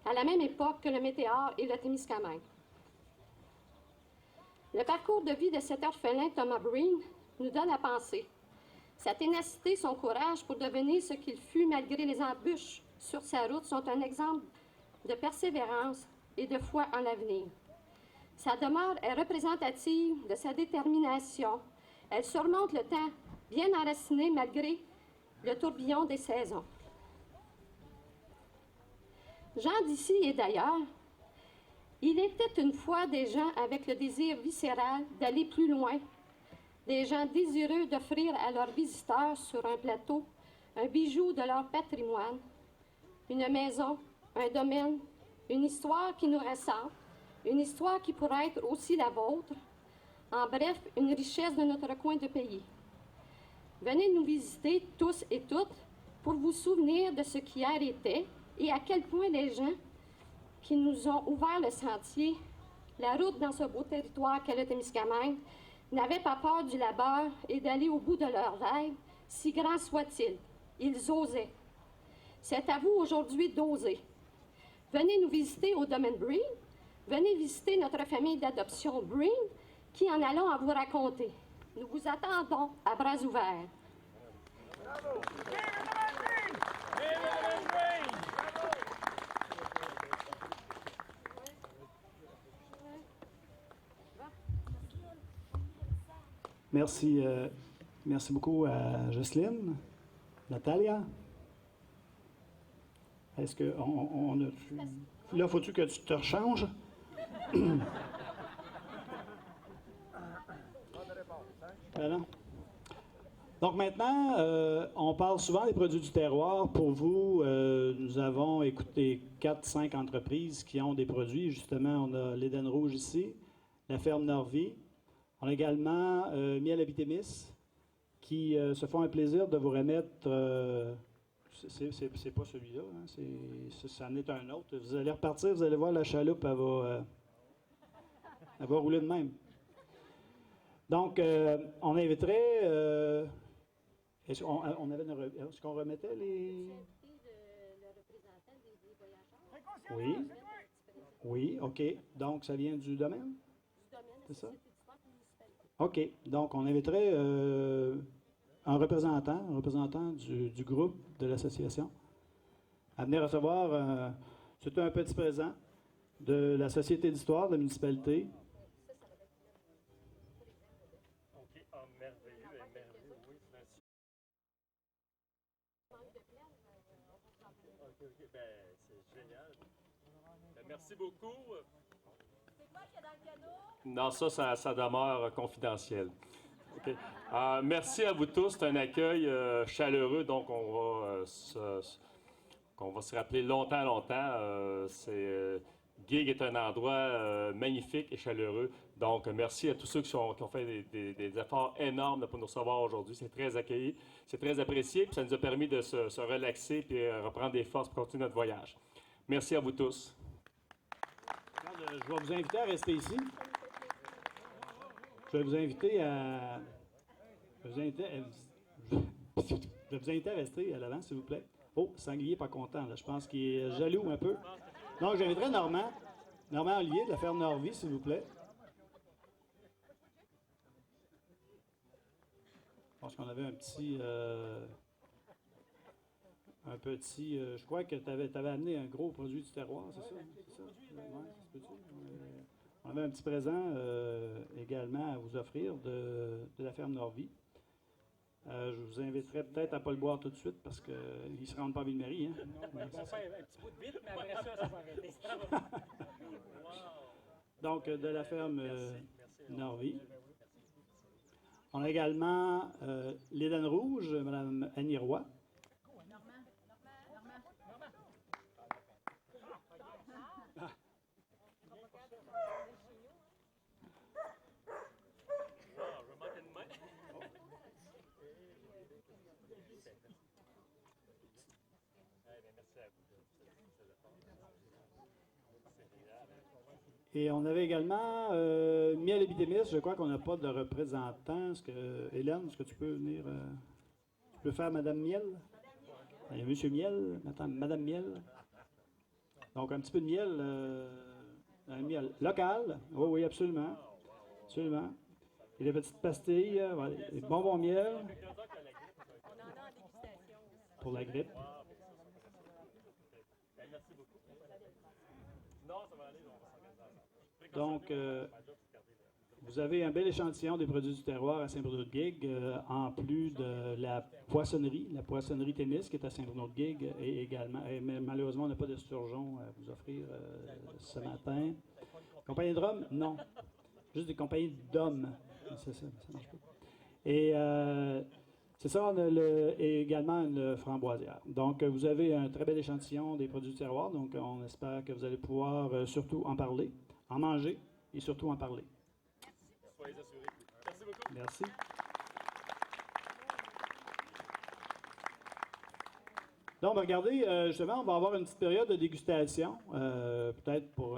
Speaker 11: à la même époque que le Météore et le Témiscamingue. Le parcours de vie de cet orphelin Thomas Breen nous donne à penser. Sa ténacité, son courage pour devenir ce qu'il fut malgré les embûches sur sa route sont un exemple de persévérance et de foi en l'avenir. Sa demeure est représentative de sa détermination. Elle surmonte le temps bien enraciné malgré le tourbillon des saisons. Gens d'ici et d'ailleurs, il était une fois des gens avec le désir viscéral d'aller plus loin, des gens désireux d'offrir à leurs visiteurs sur un plateau un bijou de leur patrimoine, une maison, un domaine, une histoire qui nous ressemble, une histoire qui pourrait être aussi la vôtre, en bref, une richesse de notre coin de pays. Venez nous visiter tous et toutes pour vous souvenir de ce qui hier était et à quel point les gens qui nous ont ouvert le sentier, la route dans ce beau territoire qu'est le Témiscamingue, n'avaient pas peur du labeur et d'aller au bout de leurs rêves, si grands soient-ils. Ils osaient. C'est à vous aujourd'hui d'oser. Venez nous visiter au domaine Breen. Venez visiter notre famille d'adoption Breen, qui en allons à vous raconter. Nous vous attendons à bras ouverts.
Speaker 8: Bravo! Vive le domaine Breen! Vive le domaine Breen! Bravo!
Speaker 2: Merci, merci beaucoup à Jocelyne, Natalia. Est-ce que on a... Là, faut-tu que tu te rechanges? Ben non. Donc maintenant, on parle souvent des produits du terroir. Pour vous, nous avons écouté 4-5 entreprises qui ont des produits. Justement, on a l'Éden Rouge ici, la ferme Norvie. On a également Miel Abitémis qui se font un plaisir de vous remettre... c'est pas celui-là, hein, ça en est un autre. Vous allez repartir, vous allez voir la chaloupe, elle va rouler de même. Donc, on inviterait... est-ce qu'on remettait les... Oui. Oui, OK. Donc, ça vient du domaine? C'est ça? OK. Donc, on inviterait un représentant du groupe de l'association à venir recevoir c'est un petit présent de la Société d'histoire de la municipalité.
Speaker 13: OK. Ah, merveilleux, merveilleux, oui, merci. OK, ben, c'est génial. Ben, merci beaucoup.
Speaker 12: C'est quoi qu'il y a dans le cadeau?
Speaker 13: Non, ça demeure confidentiel. Okay. Merci à vous tous. C'est un accueil chaleureux, donc on va se rappeler longtemps. Gig est un endroit magnifique et chaleureux. Donc, merci à tous ceux qui ont fait des efforts énormes pour nous recevoir aujourd'hui. C'est très accueilli, c'est très apprécié, puis ça nous a permis de se relaxer et reprendre des forces pour continuer notre voyage. Merci à vous tous.
Speaker 2: Je vais vous inviter à rester ici. Je vais vous inviter à... Je vais vous inviter à rester à l'avant, s'il vous plaît. Oh, Sanglier pas content, là. Je pense qu'il est jaloux un peu. Donc, j'inviterai Normand Olivier de la ferme Norvie, s'il vous plaît. Je pense qu'on avait un petit... je crois que tu avais amené un gros produit du terroir, c'est ça? C'est ça? Ouais, ça se peut-tu? On avait un petit présent également à vous offrir de la ferme Norvie. Je vous inviterai peut-être à ne pas le boire tout de suite parce qu'ils ne se rendent pas à Ville-Marie. Hein?
Speaker 3: Non, ben, on va faire un petit bout de vite, mais après ça va arrêter.
Speaker 2: Donc, de la ferme Norvie. On a également l'Éden Rouge, Mme Annie Roy. Et on avait également Miel Abitémis. Je crois qu'on n'a pas de représentant. Hélène, est-ce que tu peux venir... tu peux faire Madame Miel? Il y a Monsieur Miel, Madame Miel. Donc, un petit peu de miel, un miel local. Oui, oui, absolument. Absolument. Et les petites pastilles, voilà, les bonbons miel. Pour la grippe. Donc, vous avez un bel échantillon des produits du terroir à Saint-Bruno-de-Guigue, en plus de la poissonnerie Témis qui est à Saint-Bruno-de-Guigue, et également, mais malheureusement, on n'a pas de sturgeon à vous offrir ce matin. Compagnie de rhum? Non. Juste des compagnies d'hommes. C'est ça, ça marche pas. Et c'est ça, on a également une framboisière. Donc, vous avez un très bel échantillon des produits du terroir, donc on espère que vous allez pouvoir surtout en parler, en manger et surtout en parler.
Speaker 13: Soyez assurés. Merci beaucoup.
Speaker 2: Merci. Donc, regardez, justement, on va avoir une petite période de dégustation, peut-être pour,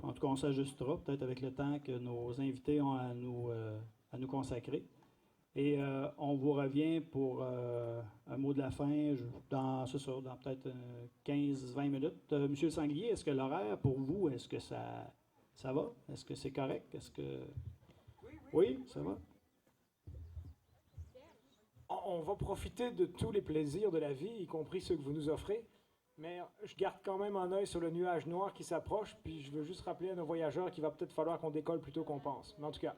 Speaker 2: en tout cas, on s'ajustera, peut-être avec le temps que nos invités ont à nous consacrer. Et on vous revient pour un mot de la fin dans peut-être 15-20 minutes. Monsieur Sanglier, est-ce que l'horaire pour vous, est-ce que ça va? Est-ce que c'est correct? Est-ce que... Oui, ça va?
Speaker 3: On va profiter de tous les plaisirs de la vie, y compris ceux que vous nous offrez. Mais je garde quand même un œil sur le nuage noir qui s'approche, puis je veux juste rappeler à nos voyageurs qu'il va peut-être falloir qu'on décolle plus tôt qu'on pense. Mais en tout cas,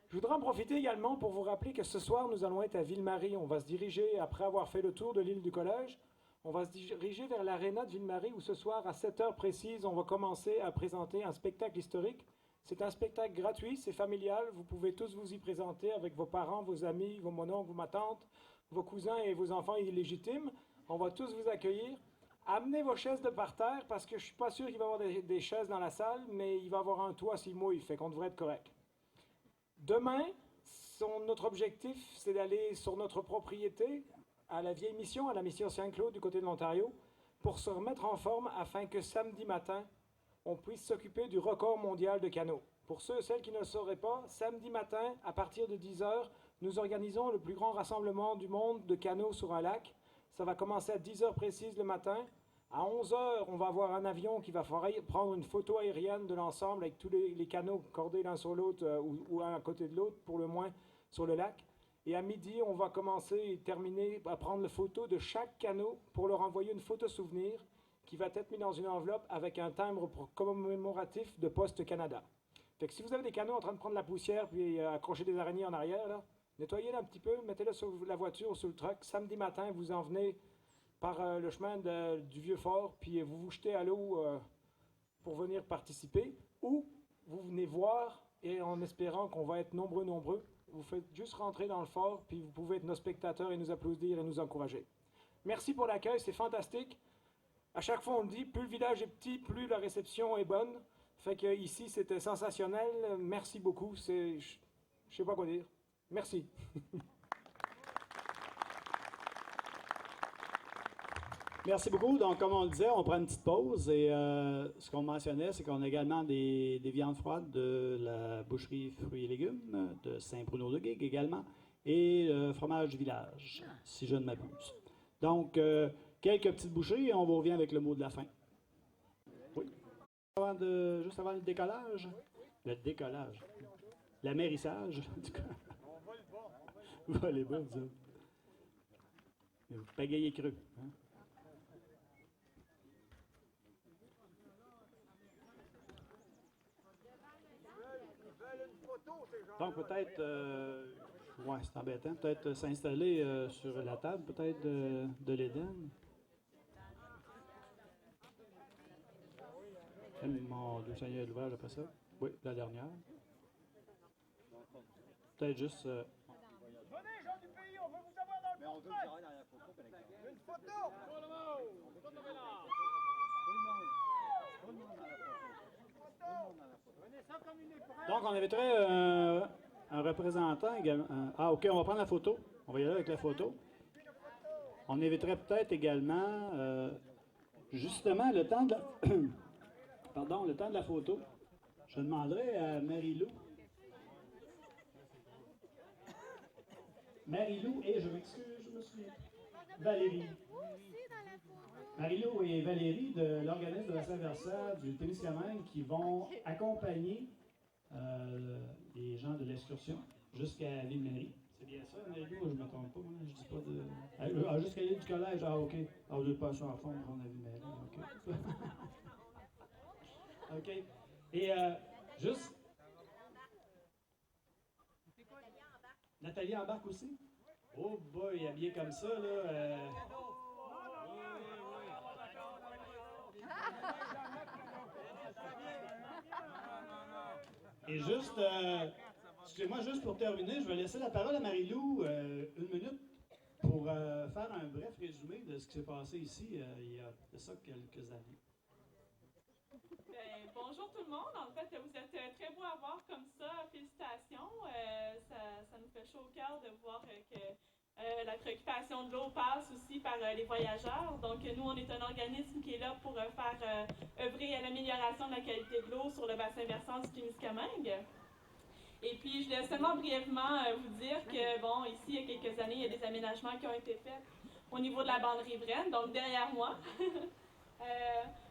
Speaker 3: je Je voudrais en profiter également pour vous rappeler que ce soir, nous allons être à Ville-Marie. On va se diriger, après avoir fait le tour de l'île du Collège, on va se diriger vers l'aréna de Ville-Marie où ce soir, à 7 heures précises, on va commencer à présenter un spectacle historique. C'est un spectacle gratuit, c'est familial. Vous pouvez tous vous y présenter avec vos parents, vos amis, vos mononcles, vos tantes, vos cousins et vos enfants illégitimes. On va tous vous accueillir. Amenez vos chaises de parterre parce que je ne suis pas sûr qu'il va y avoir des chaises dans la salle, mais il va y avoir un toit s'il mouille, fait qu'on devrait être correct. Demain, notre objectif, c'est d'aller sur notre propriété, à la vieille mission, à la mission Saint-Claude du côté de l'Ontario, pour se remettre en forme afin que samedi matin, on puisse s'occuper du record mondial de canot. Pour ceux et celles qui ne le sauraient pas, samedi matin, à partir de 10 heures, nous organisons le plus grand rassemblement du monde de canots sur un lac. Ça va commencer à 10 heures précises le matin. À 11 heures, on va avoir un avion qui va prendre une photo aérienne de l'ensemble avec tous les canots cordés l'un sur l'autre ou un à côté de l'autre, pour le moins, sur le lac. Et à midi, on va commencer et terminer à prendre la photo de chaque canot pour leur envoyer une photo souvenir qui va être mis dans une enveloppe avec un timbre commémoratif de Poste Canada. Fait que si vous avez des canots en train de prendre la poussière puis accrocher des araignées en arrière, là, nettoyez-le un petit peu, mettez-le sur la voiture ou sur le truck. Samedi matin, vous en venez par le chemin du Vieux-Fort, puis vous vous jetez à l'eau pour venir participer, ou vous venez voir, et en espérant qu'on va être nombreux, vous faites juste rentrer dans le fort, puis vous pouvez être nos spectateurs et nous applaudir et nous encourager. Merci pour l'accueil, c'est fantastique. À chaque fois, on le dit, plus le village est petit, plus la réception est bonne. Fait que ici, c'était sensationnel. Merci beaucoup. Je sais pas quoi dire. Merci.
Speaker 2: Merci beaucoup. Donc, comme on le disait, on prend une petite pause. Et ce qu'on mentionnait, c'est qu'on a également des viandes froides de la boucherie Fruits et Légumes de Saint-Bruno-de-Guigue également. Et fromage du village, si je ne m'abuse. Donc, quelques petites bouchées et on vous revient avec le mot de la fin. Oui. Juste avant le décollage. Le décollage. L'amérissage. Vous allez bas, vous autres. Vous pagayez creux. Hein? Donc peut-être, ouais, c'est embêtant, peut-être s'installer sur la table, peut-être de l'Éden. Mon Dieu Seigneur, l'ouvrage après ça. Oui, la dernière. Peut-être juste...
Speaker 8: Venez, gens du pays, on veut vous avoir dans le portrait. Une photo.
Speaker 2: Donc, on inviterait un représentant également. Ah, OK, on va prendre la photo. On va y aller avec la photo. On inviterait peut-être également, justement, le temps de le temps de la photo. Je demanderais à Marie-Lou. Marie-Lou et, je m'excuse, je me souviens. Valérie. Marie-Lou et Valérie de l'organisme de la Saint-Versat du Témiscamingue qui vont accompagner les gens de l'excursion jusqu'à Ville-Marie. C'est bien ça, Marie-Lou? Je ne me trompe pas, hein? Je dis pas de... jusqu'à l'île du collège, ah OK. Ah, vous n'êtes pas sur à fond, on a Ville-Marie, OK. OK. Et juste... Nathalie embarque aussi? Oh boy, habillée comme ça, là... Et juste, excusez-moi, juste pour terminer, je vais laisser la parole à Marie-Lou une minute pour faire un bref résumé de ce qui s'est passé ici il y a de ça quelques années.
Speaker 14: Bien, bonjour tout le monde. En fait, vous êtes très beau à voir comme ça. Félicitations. Ça nous fait chaud au cœur de voir que la préoccupation de l'eau passe aussi par les voyageurs. Donc, nous, on est un organisme qui est là pour faire œuvrer à l'amélioration de la qualité de l'eau sur le bassin versant du Témiscamingue. Et puis, je voulais seulement brièvement vous dire que, bon, ici, il y a quelques années, il y a des aménagements qui ont été faits au niveau de la bande riveraine, donc derrière moi.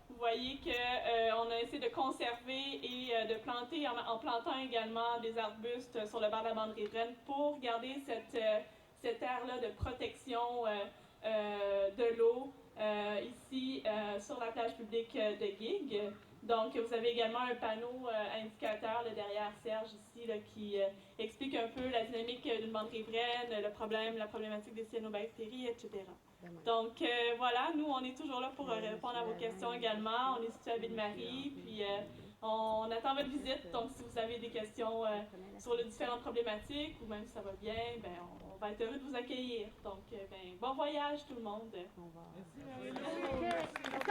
Speaker 14: Vous voyez qu'on a essayé de conserver et de planter, en plantant également des arbustes sur le bord de la bande riveraine pour garder cette aire-là de protection de l'eau ici sur la plage publique de Guigue. Donc, vous avez également un panneau indicateur là, derrière à Serge ici, là, qui explique un peu la dynamique d'une bande riveraine, la problématique des cyanobactéries, etc. Donc voilà, nous on est toujours là pour répondre à vos questions également. On est situé à Ville-Marie, puis on attend votre visite. Donc si vous avez des questions sur les différentes problématiques, ou même si ça va bien, ben, on va être heureux de vous accueillir. Donc bon voyage tout le monde.
Speaker 12: Est-ce qu'on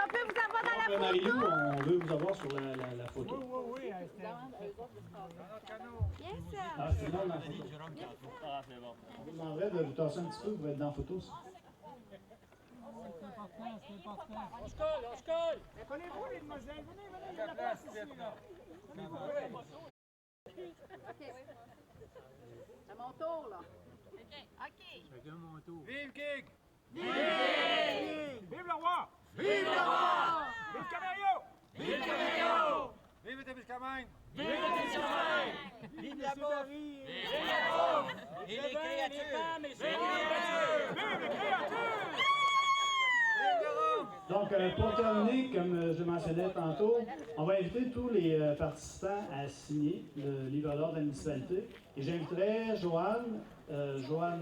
Speaker 12: peut vous avoir dans la photo?
Speaker 2: Marie-Lou, on veut vous avoir sur la photo.
Speaker 12: Oui. Bien sûr.
Speaker 2: Ah, c'est bon dans la photo. On vous demanderait de vous tasser un petit peu, vous être dans la photo.
Speaker 6: C'est important. On se colle. Prenez-vous, les demoiselles. Venez, il y a de la place ici, là.
Speaker 12: OK. C'est mon tour, là. OK.
Speaker 6: Chacun mon tour.
Speaker 8: Vive Gig!
Speaker 6: Vive le roi!
Speaker 8: Vive le roi!
Speaker 6: Vive Canario!
Speaker 8: Vive le Canario! Vive le Témiscamingue! Vive le Témiscamingue!
Speaker 6: Vive la Sibérie!
Speaker 8: Vive la bouffe!
Speaker 6: Et les créatures!
Speaker 8: Vive les créatures!
Speaker 6: Vive les créatures!
Speaker 2: Donc, pour terminer, comme je mentionnais tantôt, on va inviter tous les participants à signer le livre d'ordre de la municipalité. Et j'inviterai Joanne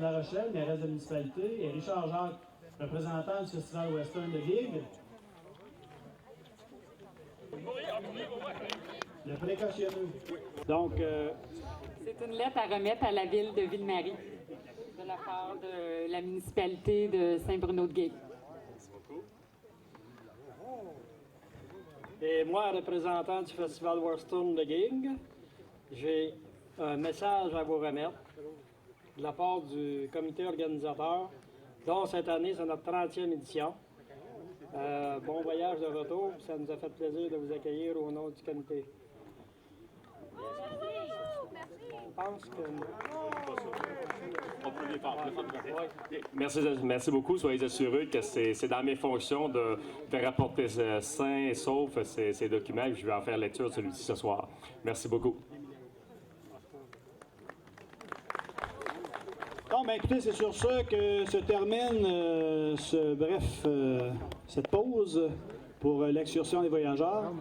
Speaker 2: Larochelle, mairesse de la municipalité, et Richard Jacques, représentant du Festival Western de Gig. Le précautionneux. Donc,
Speaker 7: c'est une lettre à remettre à la ville de Ville-Marie de la part de la municipalité de Saint-Bruno-de-Gué.
Speaker 15: Et moi, représentant du Festival Western de Gig, j'ai un message à vous remettre de la part du comité organisateur, dont cette année, c'est notre 30e édition. Bon voyage de retour, ça nous a fait plaisir de vous accueillir au nom du comité. Je pense que...
Speaker 13: Merci beaucoup. Soyez assurés que c'est dans mes fonctions de rapporter sains et saufs ces documents. Je vais en faire lecture de celui-ci ce soir. Merci beaucoup.
Speaker 2: bon, ben écoutez, c'est sur ça que se termine cette pause pour l'excursion des voyageurs.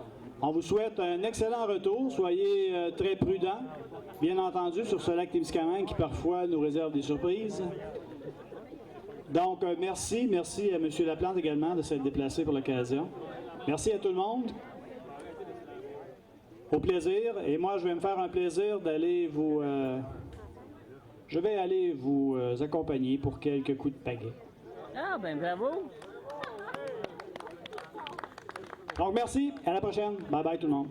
Speaker 2: On vous souhaite un excellent retour. Soyez très prudents, bien entendu, sur ce lac Témiscamingue qui parfois nous réserve des surprises. Donc, merci à M. Laplante également de s'être déplacé pour l'occasion. Merci à tout le monde. Au plaisir. Et moi, je vais me faire un plaisir d'aller vous... je vais aller vous accompagner pour quelques coups de pagaie.
Speaker 10: Ah, ben bravo!
Speaker 2: Donc, merci. À la prochaine. Bye bye tout le monde.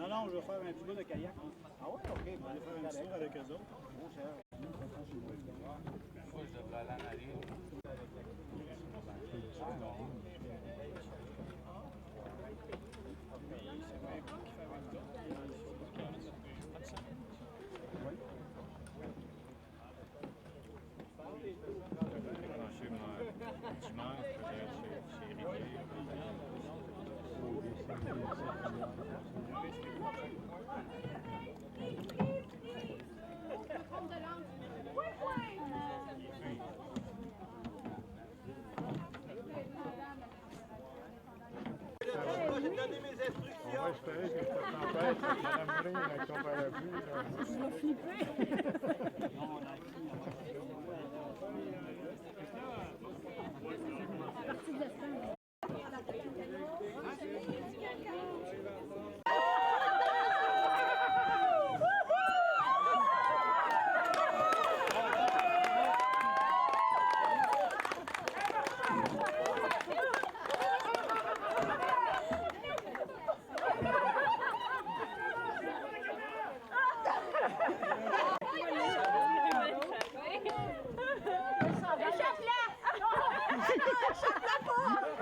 Speaker 2: Non, je vais faire un petit bout de kayak. Ah ouais, ok. Je vais aller faire un petit tour avec eux autres. Moi, je devrais aller en arrière.
Speaker 8: J'ai donné mes instructions.
Speaker 5: On va espérer que cette tempête, Mme Brune, avec son parapluie,
Speaker 12: Je vais flipper. Échappe-la! Échappe-la pas!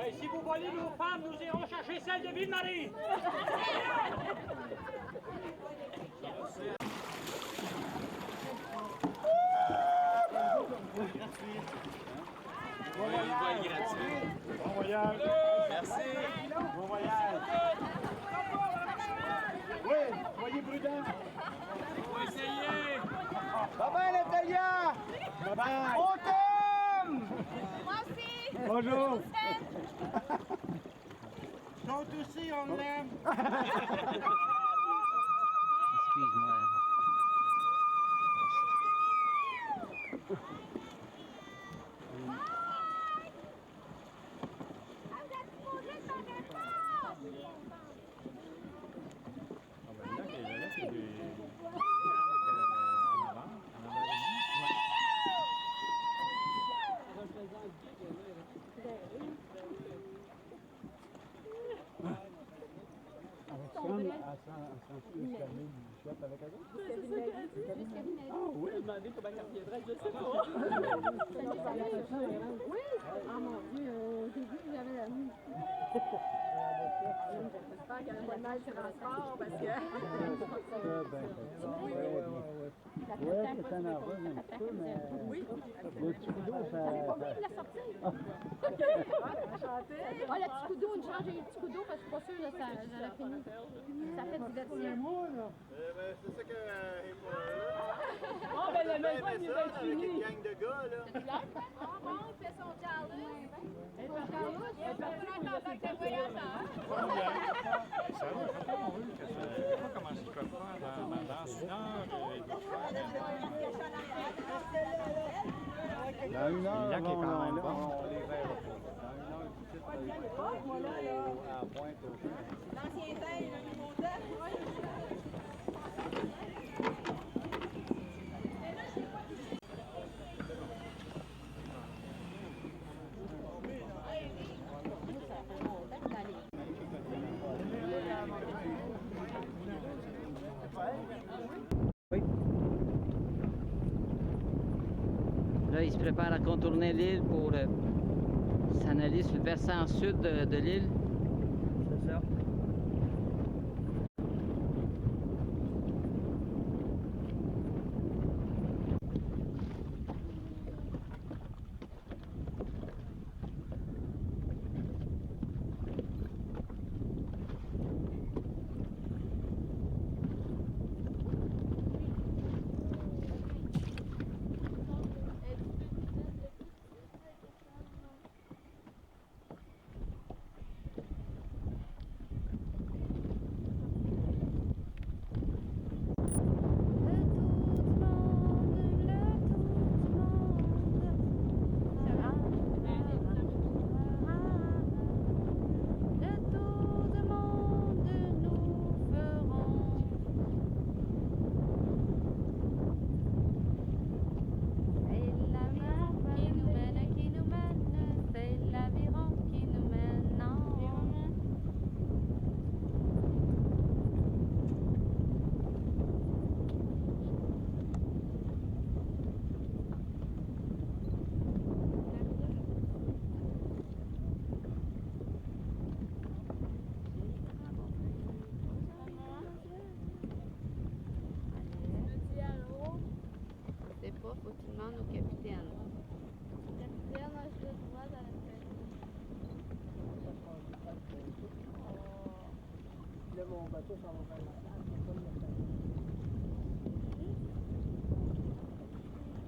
Speaker 16: Hey, si vous volez nos femmes, nous irons chercher celles de Ville-Marie.
Speaker 8: Bon voyage.
Speaker 6: Merci.
Speaker 8: Bon voyage. Oui, soyez prudents.
Speaker 16: Faut essayer.
Speaker 6: Bye bye, Natalia.
Speaker 8: Bye bye.
Speaker 6: On t'aime.
Speaker 12: Moi aussi.
Speaker 8: Bonjour.
Speaker 6: Nous aussi, on l'aime.
Speaker 10: Excuse-moi.
Speaker 12: Ah oui, demander comment elle reviendrait, je sais pas. Oui. Ah mon Dieu, j'ai vu que j'avais la nuit. J'espère qu'elle a pas de mal de transport parce que...
Speaker 6: Oui, c'est un nerveux un petit peu, mais...
Speaker 12: Oui.
Speaker 6: Le petit coup d'eau, ça...
Speaker 12: J'avais pas vu la sortie. OK. Enchantée. Ah, le petit coup d'eau, une chance, j'ai eu le petit coup d'eau parce que je suis pas sûre que ça j'aurais fini. Ça fait divertir.
Speaker 6: C'est ça que...
Speaker 12: Oh, ben le même pas, il va être fini.
Speaker 6: Une gang de gars, là.
Speaker 12: Ah bon, il fait son challenge. Et son challenge, il est parti en contact avec les voyageurs.
Speaker 5: Ça va, on veut que ça. Je sais pas comment je peux faire dans une heure.
Speaker 6: Dans une heure,
Speaker 5: Le lac est quand même bon.
Speaker 6: on les verra pas. Dans une heure, tout de suite, à la pointe.
Speaker 12: L'ancien teil, le nouveau teil. Là, il se prépare à contourner l'île pour s'en aller sur le versant sud de l'île. C'est ça. Faut que tu demandes au capitaine. Le capitaine, je le vois dans la tête.
Speaker 15: Là, mon bateau s'en va vers la plage.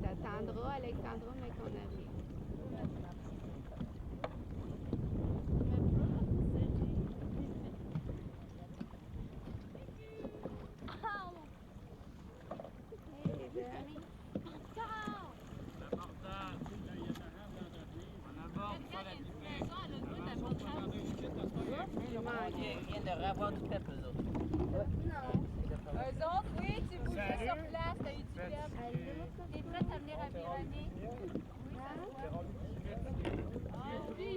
Speaker 11: T'attendras, Alexandra, mais qu'on arrive.
Speaker 10: Ils viennent de revoir tout fait, eux autres.
Speaker 12: Non. Eux autres, oui, tu bouges sur place, t'as eu du web. T'es prête à venir à Véronique? Oui, ça se voit. Ah oui,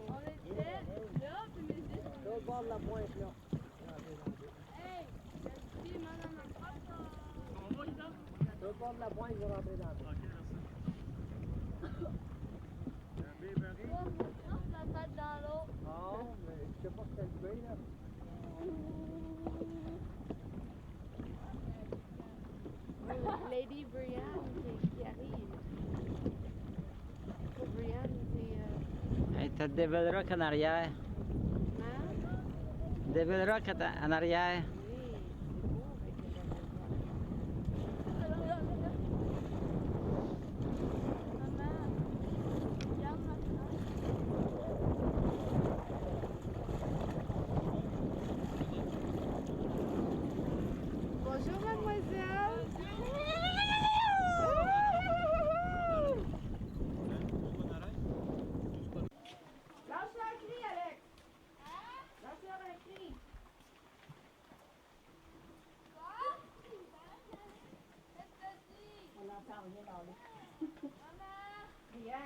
Speaker 12: on est prêts. Là, puis les deux.
Speaker 15: Là, au bord de la pointe, là.
Speaker 12: Hey, merci, madame.
Speaker 15: Là, au bord de la pointe, je vais rentrer dans la pointe.
Speaker 12: On se la tête dans l'eau. Lady Brianne qui arrive. Brianne, c'est...
Speaker 10: Hey, t'as Devil Rock en arrière. Devil Rock en arrière.
Speaker 12: Bonjour, mademoiselle. Lâche-le un cri, Alex. Lâche-le un cri. On n'entend rien dans l'eau. Rien.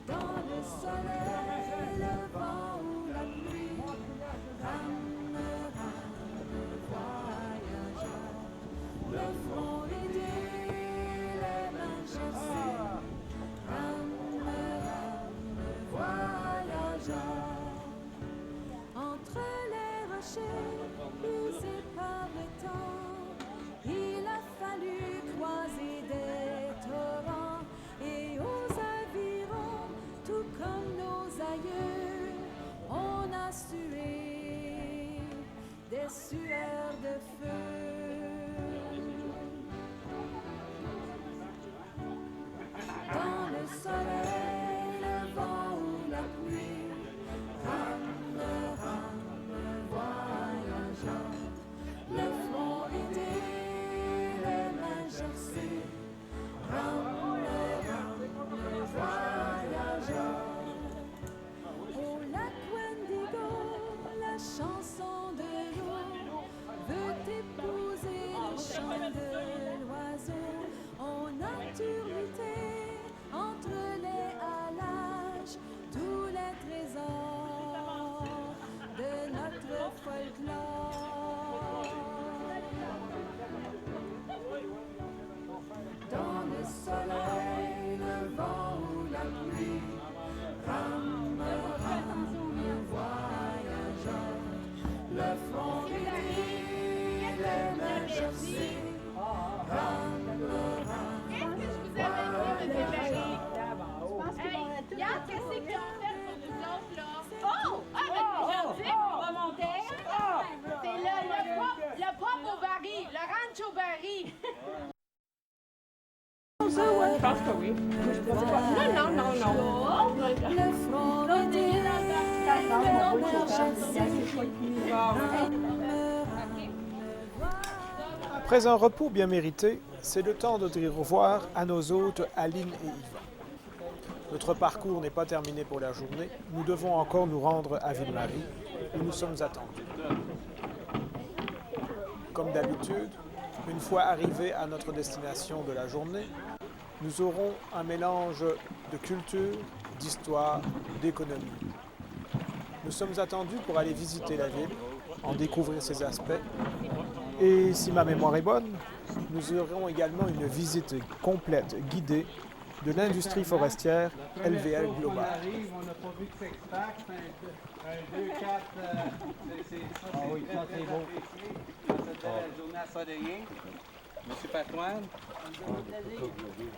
Speaker 1: Dans le soleil, le vent ou la pluie, rame, voyageur, le front aidé, les mains chassées, rame, voyageur. Entre les rochers, usés par le temps, il a fallu croiser des torrents et aux avirons, tout comme nos aïeux, on a sué des sueurs de feu. Dans le soleil, le vent ou la pluie, rame, voyageur, le front aidé, les mains gercées, rame, voyageur. Au lac Wendigo, la chanson de l'eau veut épouser le chant de l'oiseau. On a turluté entre les hallages tous les trésors de notre folklore. Dans le soleil, le vent ou la pluie, rame, voyageur, le front aidé, les mains gercées, rame, voyageur.
Speaker 12: Regarde qu'est-ce qu'ils ont fait pour nous autres, là. Oh! Ah, ben, je sais, on remontait. C'est le pop au baril, le ranch au baril.
Speaker 16: Je pense que oui. Non.
Speaker 1: Le front aidé, les mains gercées,
Speaker 3: Après un repos bien mérité, c'est le temps de dire au revoir à nos hôtes Aline et Yvan. Notre parcours n'est pas terminé pour la journée. Nous devons encore nous rendre à Ville-Marie, où nous sommes attendus. Comme d'habitude, une fois arrivés à notre destination de la journée, nous aurons un mélange de culture, d'histoire, d'économie.
Speaker 17: Nous sommes attendus pour aller visiter la ville, en découvrir ses aspects. Et si ma mémoire est bonne, nous aurons également une visite complète, guidée, de l'industrie forestière LVL Global.
Speaker 6: On n'a pas vu de six-pack, un 2-4, ah oui, ça c'est beau. C'était la journée à Sodeillé. Monsieur Patrimoine.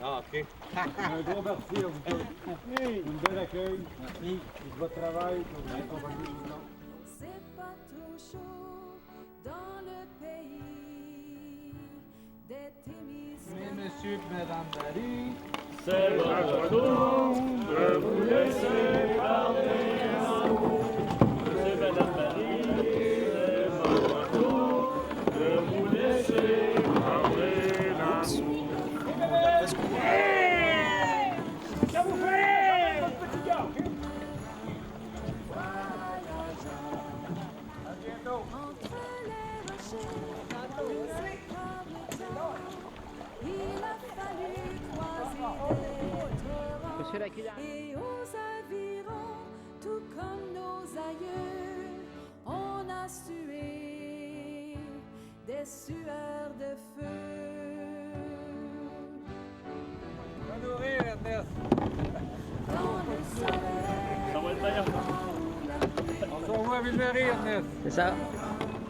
Speaker 6: Ah, OK. Un gros merci à vous tous. Un bel accueil. Merci. Et votre travail pour vous accompagner tout le long.
Speaker 1: C'est pas trop chaud dans le pays des Témiscamingues.
Speaker 6: Monsieur et Madame Barry.
Speaker 1: C'est votre tour de vous laisser parler. Monsieur et Madame Barry, c'est votre tour de vous laisser parler.
Speaker 16: Ça vous fait votre petit gars, OK?
Speaker 1: Entre les rochers, brisés par le temps, il a fallu croiser des torrents. Et aux environs, tout comme nos aïeux, on a sué des sueurs de feu.
Speaker 6: Va nourrir, Ernest.
Speaker 1: Dans le soleil,
Speaker 16: Ça va être meilleur.
Speaker 6: On se revoit à Ville-Marie, Ernest.
Speaker 10: C'est ça.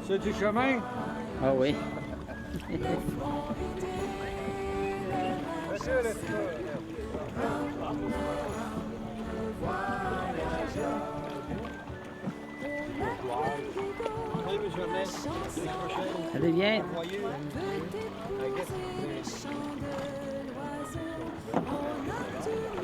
Speaker 6: C'est du chemin?
Speaker 10: Ah oui.
Speaker 6: Monsieur le
Speaker 10: Allez, viens.
Speaker 1: peut épouser les chants de l'oiseau. On a tout